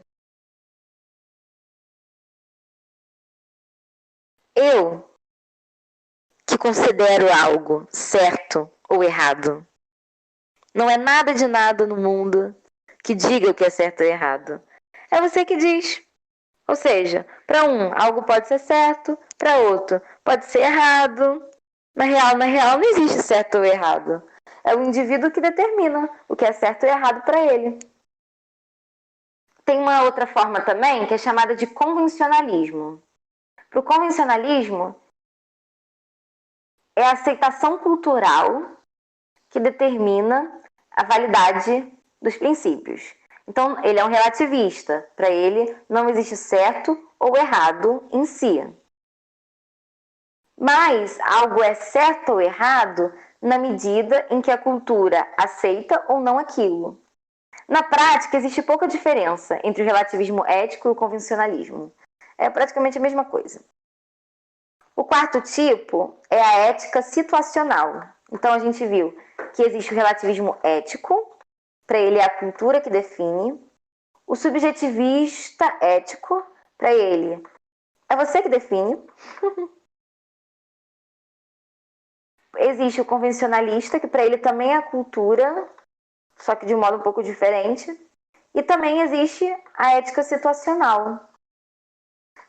Eu que considero algo certo ou errado. Não é nada de nada no mundo que diga o que é certo ou errado. É você que diz. Ou seja, para um, algo pode ser certo, para outro, pode ser errado. Na real, não existe certo ou errado. É o indivíduo que determina o que é certo ou errado para ele. Tem uma outra forma também que é chamada de convencionalismo. Para o convencionalismo, é a aceitação cultural que determina a validade dos princípios. Então, ele é um relativista. Para ele, não existe certo ou errado em si. Mas algo é certo ou errado na medida em que a cultura aceita ou não aquilo. Na prática, existe pouca diferença entre o relativismo ético e o convencionalismo. É praticamente a mesma coisa. O quarto tipo é a ética situacional. Então, a gente viu que existe o relativismo ético, para ele é a cultura que define. O subjetivista ético, para ele, é você que define. Existe o convencionalista, que para ele também é a cultura, só que de um modo um pouco diferente. E também existe a ética situacional.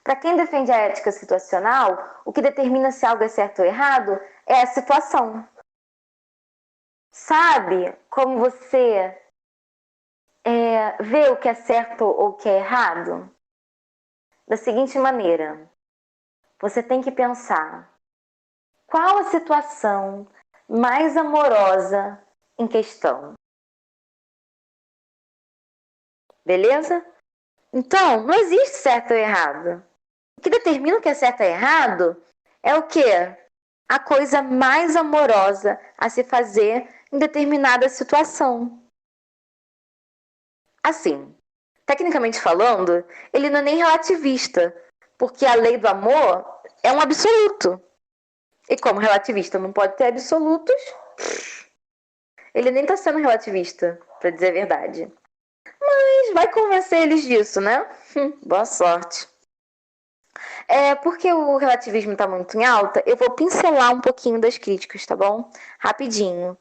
Para quem defende a ética situacional, o que determina se algo é certo ou errado é a situação. Sabe como você vê o que é certo ou o que é errado? Da seguinte maneira, você tem que pensar: qual a situação mais amorosa em questão? Beleza? Então, não existe certo ou errado. O que determina o que é certo ou errado é o quê? A coisa mais amorosa a se fazer em determinada situação. Assim, tecnicamente falando, ele não é nem relativista, porque a lei do amor é um absoluto. E como relativista não pode ter absolutos, ele nem está sendo relativista, para dizer a verdade. Mas vai convencer eles disso, né? Boa sorte. Porque o relativismo está muito em alta, eu vou pincelar um pouquinho das críticas, tá bom? Rapidinho.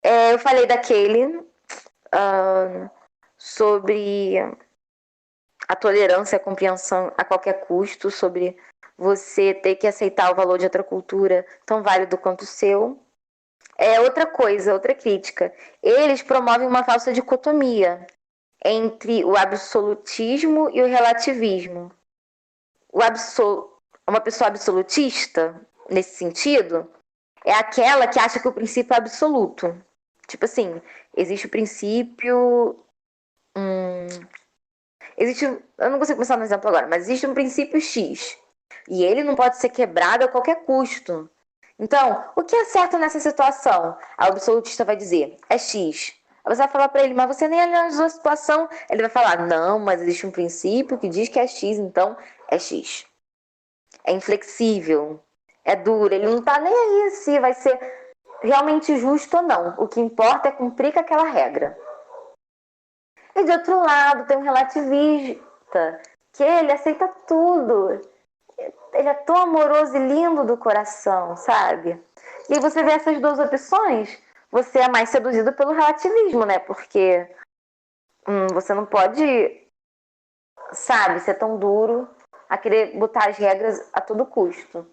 Eu falei daquele sobre a tolerância, a compreensão a qualquer custo, sobre você ter que aceitar o valor de outra cultura tão válido quanto o seu. Outra coisa, outra crítica. Eles promovem uma falsa dicotomia entre o absolutismo e o relativismo. Uma pessoa absolutista, nesse sentido, é aquela que acha que o princípio é absoluto. Tipo assim, existe o princípio. Eu não consigo pensar no exemplo agora, mas existe um princípio X. E ele não pode ser quebrado a qualquer custo. Então, o que é certo nessa situação? A absolutista vai dizer, é X. Aí você vai falar para ele, mas você nem analisou a situação. Ele vai falar, não, mas existe um princípio que diz que é X, então é X. É inflexível, é duro, ele não tá nem aí se vai ser realmente justo ou não. O que importa é cumprir com aquela regra. E de outro lado, tem um relativista, que ele aceita tudo. Ele é tão amoroso e lindo do coração, sabe? E aí você vê essas duas opções, você é mais seduzido pelo relativismo, né? Porque você não pode, sabe, ser tão duro a querer botar as regras a todo custo.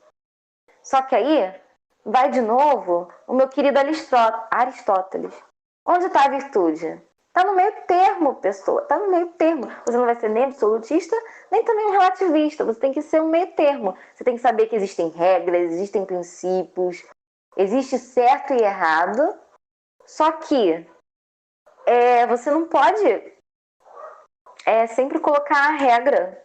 Só que aí, vai de novo o meu querido Aristóteles. Onde está a virtude? Tá no meio termo, pessoa. Tá no meio termo. Você não vai ser nem absolutista, nem também um relativista. Você tem que ser um meio termo. Você tem que saber que existem regras, existem princípios, existe certo e errado. Só que você não pode sempre colocar a regra.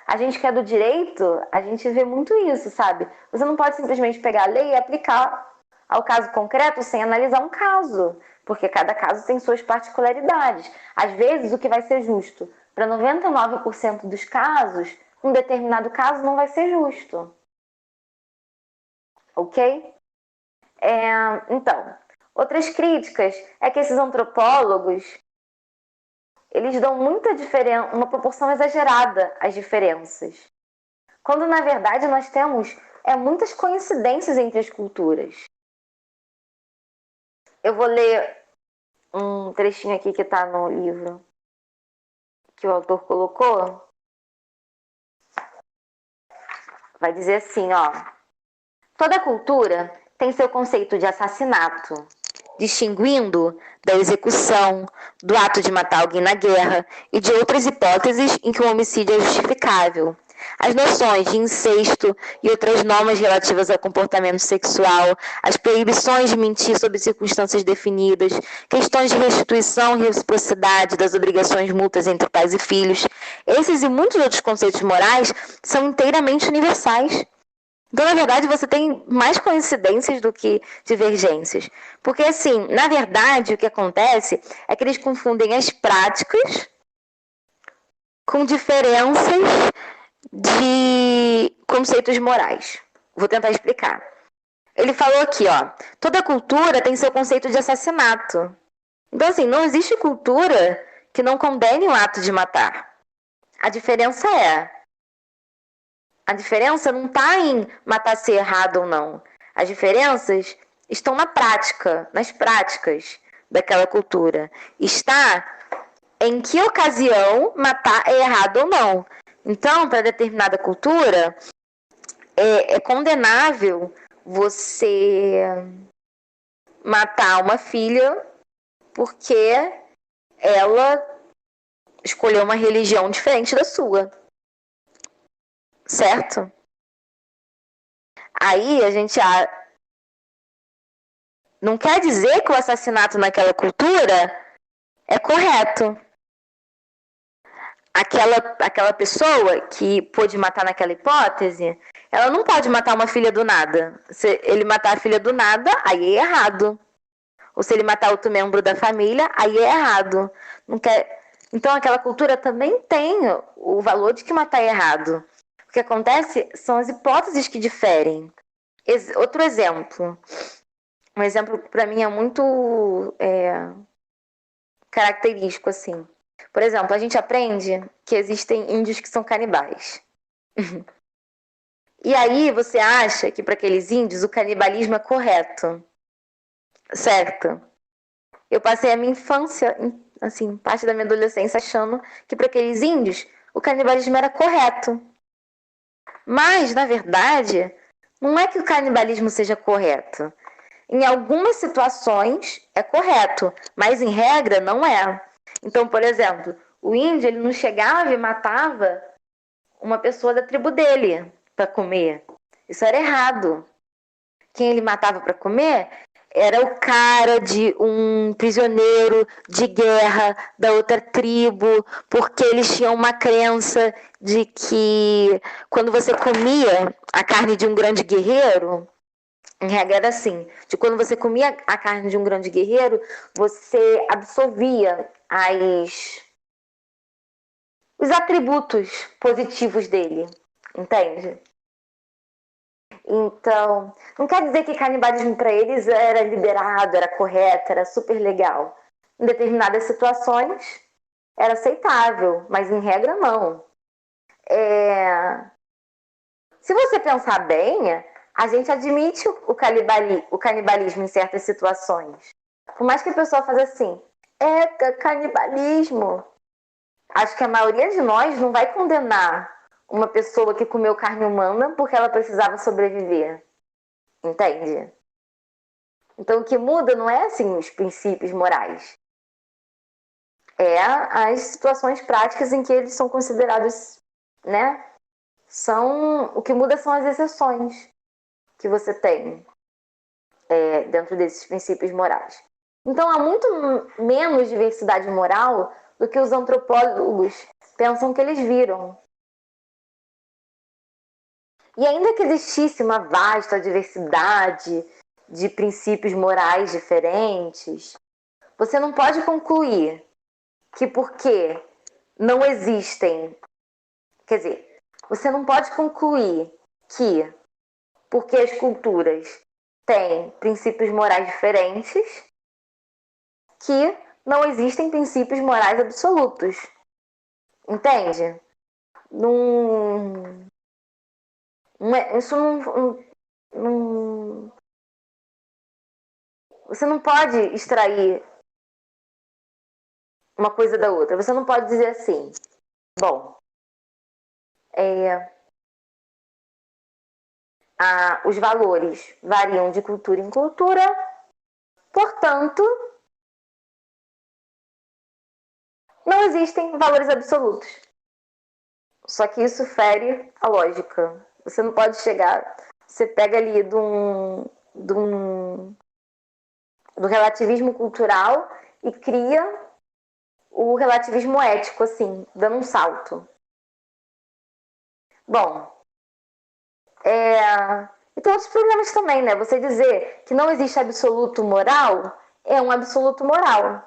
A gente que é do direito, a gente vê muito isso, sabe? Você não pode simplesmente pegar a lei e aplicar ao caso concreto sem analisar um caso, porque cada caso tem suas particularidades. Às vezes, o que vai ser justo para 99% dos casos, um determinado caso não vai ser justo. Ok? Então, outras críticas é que esses antropólogos eles dão muita diferença, uma proporção exagerada às diferenças. Quando, na verdade, nós temos muitas coincidências entre as culturas. Eu vou ler um trechinho aqui que está no livro que o autor colocou. Vai dizer assim, ó. Toda cultura tem seu conceito de assassinato, distinguindo da execução, do ato de matar alguém na guerra e de outras hipóteses em que o homicídio é justificável. As noções de incesto e outras normas relativas ao comportamento sexual, as proibições de mentir sob circunstâncias definidas, questões de restituição e reciprocidade das obrigações mútuas entre pais e filhos, esses e muitos outros conceitos morais são inteiramente universais. Então, na verdade, você tem mais coincidências do que divergências. Porque, assim, na verdade, o que acontece é que eles confundem as práticas com diferenças de conceitos morais. Vou tentar explicar. Ele falou aqui, ó, toda cultura tem seu conceito de assassinato. Então, assim, não existe cultura que não condene o ato de matar. A diferença não está em matar ser errado ou não. As diferenças estão na prática, nas práticas daquela cultura. Está em que ocasião matar é errado ou não. Então, para determinada cultura, é condenável você matar uma filha porque ela escolheu uma religião diferente da sua. Certo? Aí a gente não quer dizer que o assassinato naquela cultura é correto. Aquela pessoa que pôde matar naquela hipótese, ela não pode matar uma filha do nada. Se ele matar a filha do nada, aí é errado. Ou se ele matar outro membro da família, aí é errado. Não quer... Então aquela cultura também tem o valor de que matar é errado. O que acontece são as hipóteses que diferem. Outro exemplo. Um exemplo que para mim é muito característico, assim. Por exemplo, a gente aprende que existem índios que são canibais. E aí você acha que para aqueles índios o canibalismo é correto. Certo? Eu passei a minha infância, assim, parte da minha adolescência, achando que para aqueles índios o canibalismo era correto. Mas, na verdade, não é que o canibalismo seja correto. Em algumas situações é correto, mas em regra não é. Então, por exemplo, o índio ele não chegava e matava uma pessoa da tribo dele para comer. Isso era errado. Quem ele matava para comer era o cara de um prisioneiro de guerra da outra tribo, porque eles tinham uma crença de que quando você comia a carne de um grande guerreiro, em regra era assim, de quando você comia a carne de um grande guerreiro, você absorvia os atributos positivos dele, entende? Então, não quer dizer que canibalismo para eles era liberado, era correto, era super legal. Em determinadas situações era aceitável, mas em regra não. Se você pensar bem, a gente admite o canibalismo em certas situações. Por mais que a pessoa faça assim, canibalismo. Acho que a maioria de nós não vai condenar uma pessoa que comeu carne humana porque ela precisava sobreviver. Entende? Então o que muda não é assim os princípios morais. as situações práticas em que eles são considerados, né? O que muda são as exceções que você tem dentro desses princípios morais. Então há muito menos diversidade moral do que os antropólogos pensam que eles viram. E ainda que existisse uma vasta diversidade de princípios morais diferentes, você não pode concluir que porque não existem, quer dizer, você não pode concluir que porque as culturas têm princípios morais diferentes, que não existem princípios morais absolutos. Entende? Isso não. Você não pode extrair uma coisa da outra. Você não pode dizer assim, bom, os valores variam de cultura em cultura, portanto, não existem valores absolutos. Só que isso fere a lógica. Você não pode chegar... Você pega ali do relativismo cultural e cria o relativismo ético, assim, dando um salto. Bom, e tem outros problemas também, né? Você dizer que não existe absoluto moral é um absoluto moral.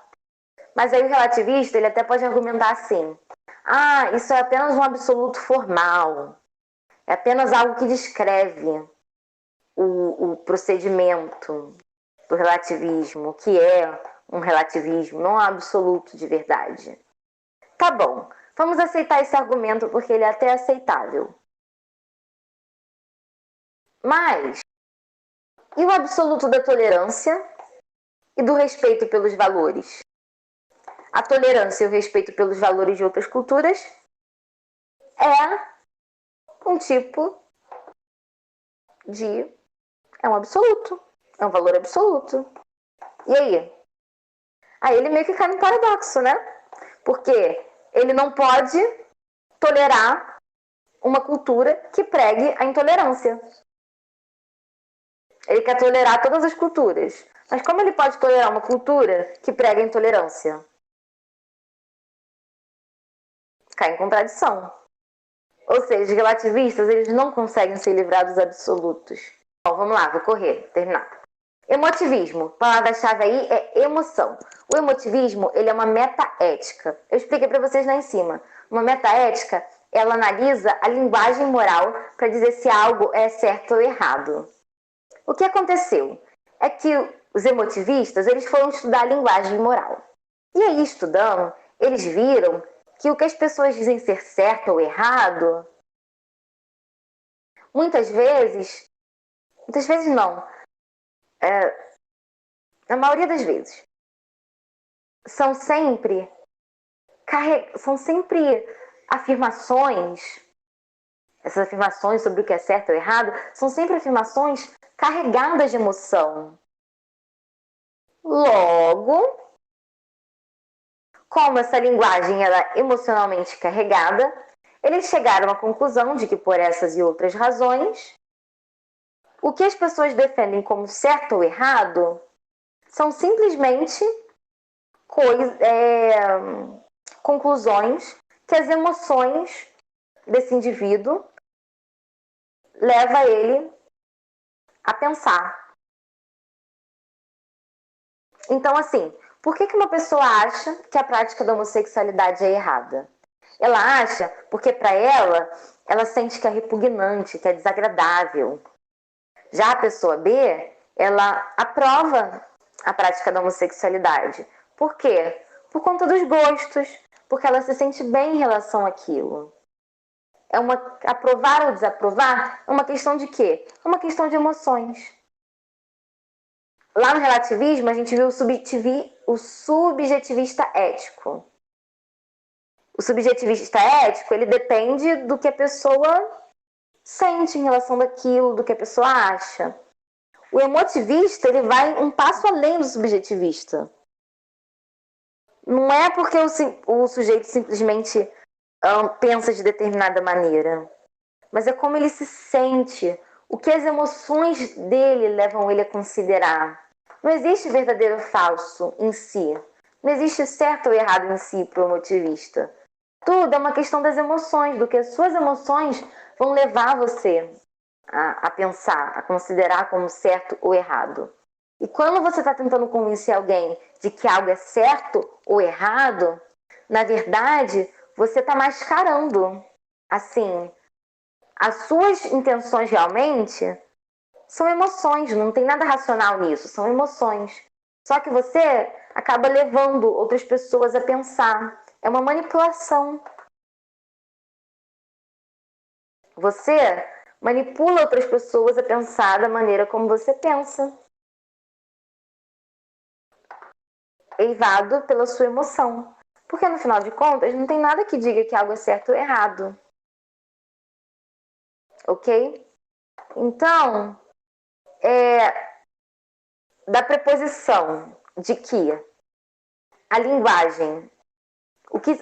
Mas aí o relativista, ele até pode argumentar assim, isso é apenas um absoluto formal, é apenas algo que descreve o procedimento do relativismo, que é um relativismo, não é um absoluto de verdade. Tá bom, vamos aceitar esse argumento porque ele é até aceitável. Mas, e o absoluto da tolerância e do respeito pelos valores? A tolerância e o respeito pelos valores de outras culturas é um tipo de... é um absoluto, é um valor absoluto. E aí? Aí ele meio que cai no paradoxo, né? Porque ele não pode tolerar uma cultura que pregue a intolerância. Ele quer tolerar todas as culturas. Mas como ele pode tolerar uma cultura que prega a intolerância? Cai em contradição. Ou seja, os relativistas, eles não conseguem se livrar dos absolutos. Bom, vamos lá, vou correr, terminar. Emotivismo, a palavra-chave aí é emoção. O emotivismo, ele é uma metaética. Eu expliquei para vocês lá em cima. Uma metaética, ela analisa a linguagem moral para dizer se algo é certo ou errado. O que aconteceu é que os emotivistas, eles foram estudar a linguagem moral. E aí, estudando, eles viram que o que as pessoas dizem ser certo ou errado, muitas vezes não, na maioria das vezes, são sempre afirmações, essas afirmações sobre o que é certo ou errado, são sempre afirmações carregadas de emoção. Logo, como essa linguagem era emocionalmente carregada, eles chegaram à conclusão de que, por essas e outras razões, o que as pessoas defendem como certo ou errado são simplesmente conclusões que as emoções desse indivíduo levam ele a pensar. Então, assim, por que uma pessoa acha que a prática da homossexualidade é errada? Ela acha porque, para ela sente que é repugnante, que é desagradável. Já a pessoa B, ela aprova a prática da homossexualidade. Por quê? Por conta dos gostos, porque ela se sente bem em relação àquilo. Aprovar ou desaprovar é uma questão de quê? É uma questão de emoções. Lá no relativismo, a gente viu o subjetivista ético. O subjetivista ético, ele depende do que a pessoa sente em relação daquilo, do que a pessoa acha. O emotivista, ele vai um passo além do subjetivista. Não é porque o sujeito simplesmente pensa de determinada maneira, mas é como ele se sente, o que as emoções dele levam ele a considerar. Não existe verdadeiro ou falso em si. Não existe certo ou errado em si para o emotivista. Tudo é uma questão das emoções, do que as suas emoções vão levar você a pensar, a considerar como certo ou errado. E quando você está tentando convencer alguém de que algo é certo ou errado, na verdade, você está mascarando. Assim, as suas intenções realmente são emoções, não tem nada racional nisso, são emoções. Só que você acaba levando outras pessoas a pensar. É uma manipulação. Você manipula outras pessoas a pensar da maneira como você pensa. Eivado pela sua emoção. Porque no final de contas, não tem nada que diga que algo é certo ou errado. Ok? Então, da preposição de que a linguagem,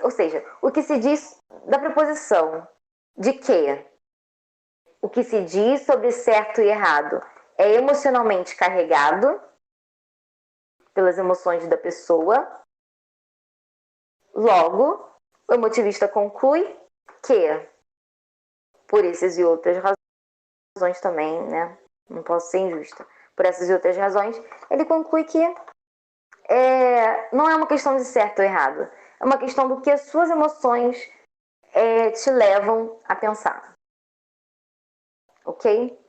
ou seja, o que se diz da preposição de que o que se diz sobre certo e errado é emocionalmente carregado pelas emoções da pessoa. Logo, o emotivista conclui que, por essas e outras razões também, né? Não posso ser injusta. Por essas e outras razões, ele conclui que não é uma questão de certo ou errado. É uma questão do que as suas emoções te levam a pensar. Ok?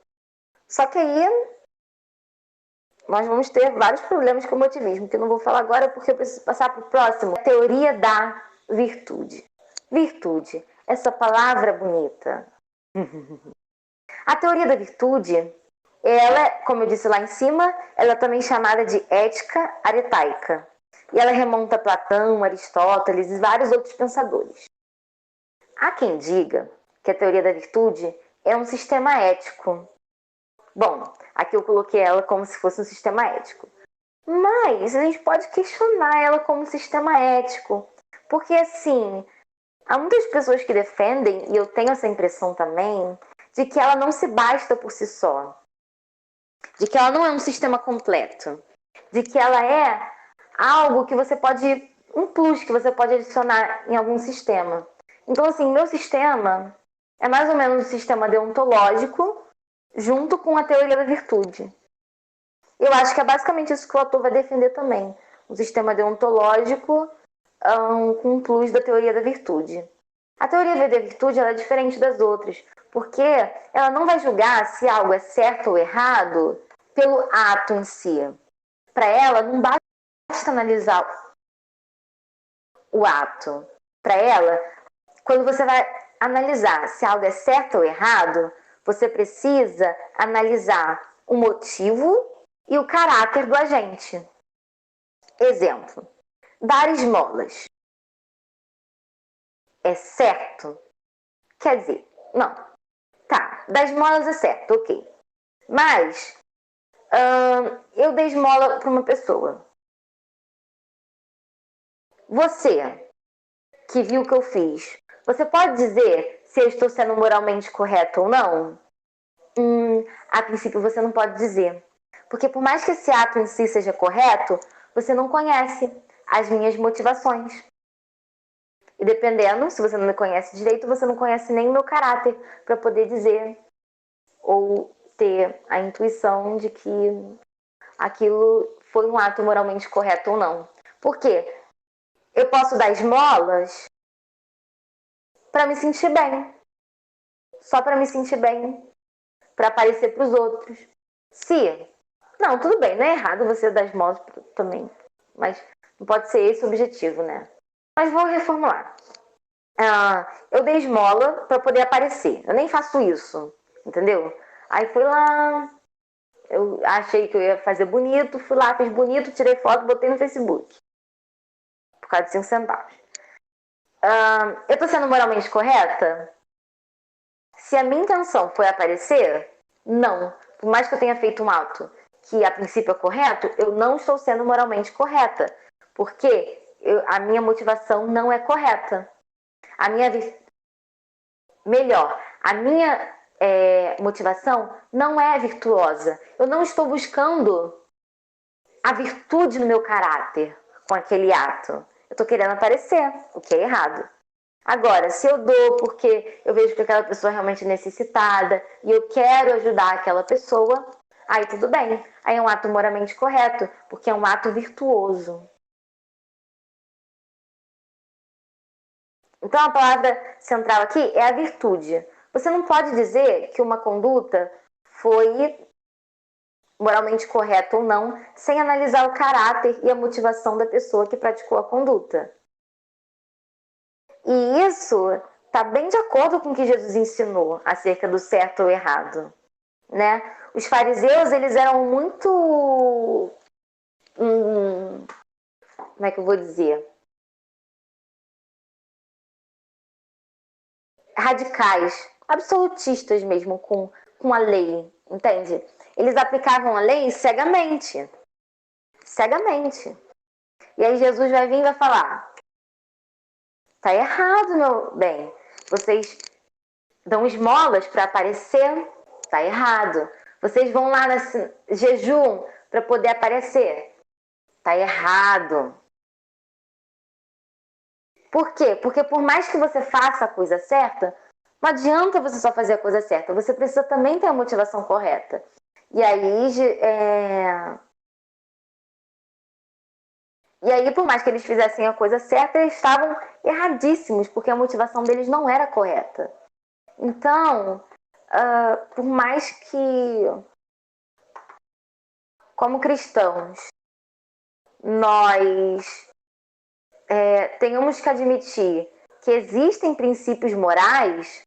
Só que aí nós vamos ter vários problemas com o emotivismo, que eu não vou falar agora porque eu preciso passar para o próximo. A teoria da virtude. Virtude, essa palavra bonita. A teoria da virtude, ela, como eu disse lá em cima, ela é também chamada de ética aretaica. E ela remonta a Platão, Aristóteles e vários outros pensadores. Há quem diga que a teoria da virtude é um sistema ético. Bom, aqui eu coloquei ela como se fosse um sistema ético. Mas a gente pode questionar ela como um sistema ético. Porque, assim, há muitas pessoas que defendem, e eu tenho essa impressão também, de que ela não se basta por si só. De que ela não é um sistema completo. De que ela é algo que você pode, um plus que você pode adicionar em algum sistema. Então, assim, meu sistema é mais ou menos um sistema deontológico junto com a teoria da virtude. Eu acho que é basicamente isso que o autor vai defender também. Um sistema deontológico com um plus da teoria da virtude. A teoria da virtude ela é diferente das outras, porque ela não vai julgar se algo é certo ou errado pelo ato em si. Para ela, não basta analisar o ato. Para ela, quando você vai analisar se algo é certo ou errado, você precisa analisar o motivo e o caráter do agente. Exemplo, dar esmolas. É certo? Quer dizer, não. Tá, dar esmolas é certo, ok. Mas, eu dei esmola para uma pessoa. Você, que viu o que eu fiz, você pode dizer se eu estou sendo moralmente correto ou não? A princípio você não pode dizer. Porque por mais que esse ato em si seja correto, você não conhece as minhas motivações. E dependendo, se você não me conhece direito, você não conhece nem o meu caráter para poder dizer ou ter a intuição de que aquilo foi um ato moralmente correto ou não. Por quê? Eu posso dar esmolas para me sentir bem. Só para me sentir bem. Para aparecer para os outros. Se... Não, tudo bem, não é errado você dar esmolas também. Mas não pode ser esse o objetivo, né? Mas vou reformular. Eu dei esmola para poder aparecer. Eu nem faço isso, entendeu? Aí fui lá, eu achei que eu ia fazer bonito, fui lá, fiz bonito, tirei foto, botei no Facebook. Por causa de 5 centavos. Eu tô sendo moralmente correta? Se a minha intenção foi aparecer, não. Por mais que eu tenha feito um ato que a princípio é correto, eu não estou sendo moralmente correta. Porque a minha motivação não é correta. A minha motivação não é virtuosa. Eu não estou buscando a virtude no meu caráter com aquele ato. Eu estou querendo aparecer, o que é errado. Agora, se eu dou porque eu vejo que aquela pessoa é realmente necessitada e eu quero ajudar aquela pessoa, aí tudo bem. Aí é um ato moralmente correto, porque é um ato virtuoso. Então a palavra central aqui é a virtude. Você não pode dizer que uma conduta foi moralmente correta ou não, sem analisar o caráter e a motivação da pessoa que praticou a conduta. E isso está bem de acordo com o que Jesus ensinou acerca do certo ou errado, né? Os fariseus, eles eram muito... como é que eu vou dizer? Radicais, absolutistas mesmo com a lei, entende? Eles aplicavam a lei cegamente. Cegamente. E aí Jesus vai vir e vai falar: tá errado, meu bem. Vocês dão esmolas para aparecer? Tá errado. Vocês vão lá no jejum para poder aparecer? Tá errado. Por quê? Porque por mais que você faça a coisa certa, não adianta você só fazer a coisa certa. Você precisa também ter a motivação correta. E aí, por mais que eles fizessem a coisa certa, eles estavam erradíssimos, porque a motivação deles não era correta. Então, por mais que, como cristãos, nós tenhamos que admitir que existem princípios morais,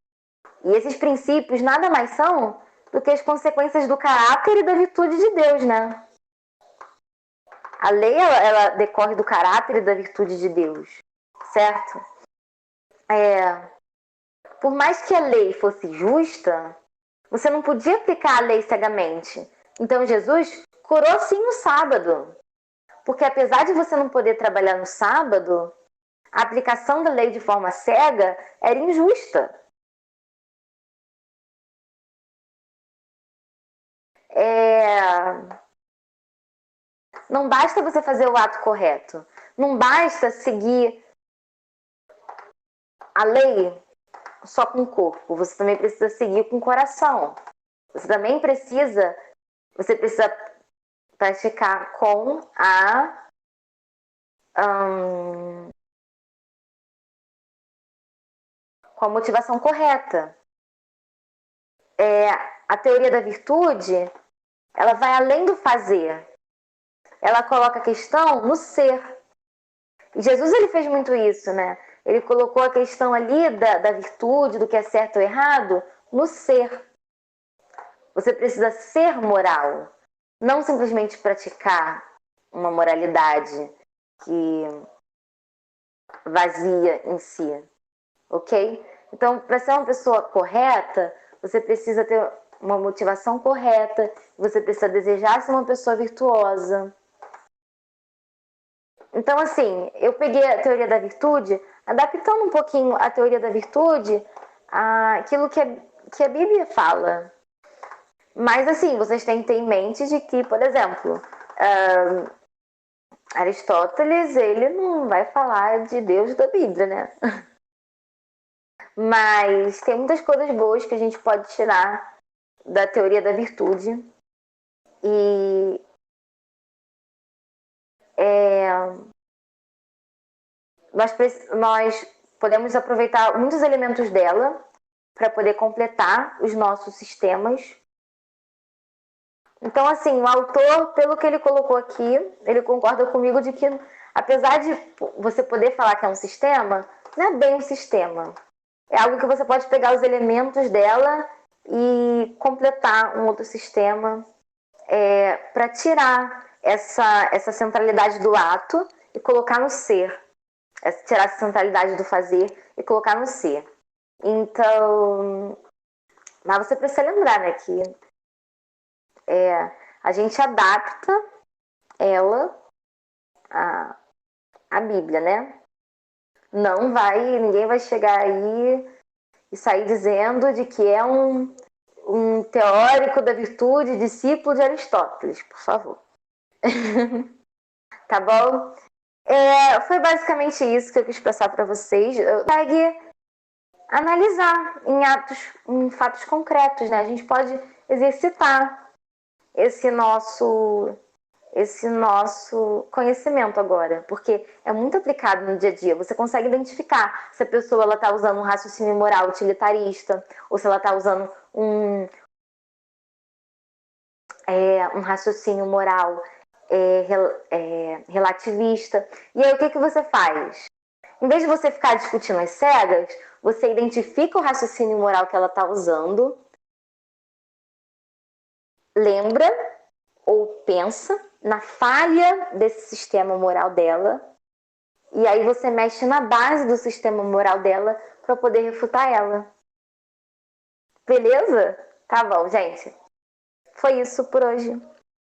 e esses princípios nada mais são do que as consequências do caráter e da virtude de Deus, né? A lei, ela decorre do caráter e da virtude de Deus, certo? Por mais que a lei fosse justa, você não podia aplicar a lei cegamente. Então Jesus curou sim no sábado. Porque apesar de você não poder trabalhar no sábado, a aplicação da lei de forma cega era injusta. Não basta você fazer o ato correto. Não basta seguir a lei só com o corpo. Você também precisa seguir com o coração. Você precisa praticar com com a motivação correta. A teoria da virtude, ela vai além do fazer. Ela coloca a questão no ser. E Jesus, ele fez muito isso, né? Ele colocou a questão ali da virtude, do que é certo ou errado, no ser. Você precisa ser moral, não simplesmente praticar uma moralidade que vazia em si, ok? Então, para ser uma pessoa correta, você precisa ter uma motivação correta, você precisa desejar ser uma pessoa virtuosa. Então, assim, eu peguei a teoria da virtude, adaptando um pouquinho a teoria da virtude àquilo que a Bíblia fala. Mas, assim, vocês têm que ter em mente de que, por exemplo, Aristóteles, ele não vai falar de Deus da Bíblia, né? Mas tem muitas coisas boas que a gente pode tirar da teoria da virtude. E nós podemos aproveitar muitos elementos dela para poder completar os nossos sistemas. Então, assim, o autor, pelo que ele colocou aqui, ele concorda comigo de que, apesar de você poder falar que é um sistema, não é bem um sistema. É algo que você pode pegar os elementos dela e completar um outro sistema para tirar essa centralidade do ato e colocar no ser. Tirar essa centralidade do fazer e colocar no ser. Então, mas você precisa lembrar, né, que a gente adapta ela, a Bíblia, né? Ninguém vai chegar aí e sair dizendo de que é um teórico da virtude, discípulo de Aristóteles, por favor. Tá bom? Foi basicamente isso que eu quis passar para vocês. Consegue analisar em fatos concretos, né? A gente pode exercitar esse nosso conhecimento agora, porque é muito aplicado no dia a dia. Você consegue identificar se a pessoa está usando um raciocínio moral utilitarista ou se ela está usando um raciocínio moral relativista. E aí o que você faz? Em vez de você ficar discutindo as cegas, você identifica o raciocínio moral que ela está usando, lembra ou pensa na falha desse sistema moral dela, e aí você mexe na base do sistema moral dela para poder refutar ela. Beleza? Tá bom, gente. Foi isso por hoje.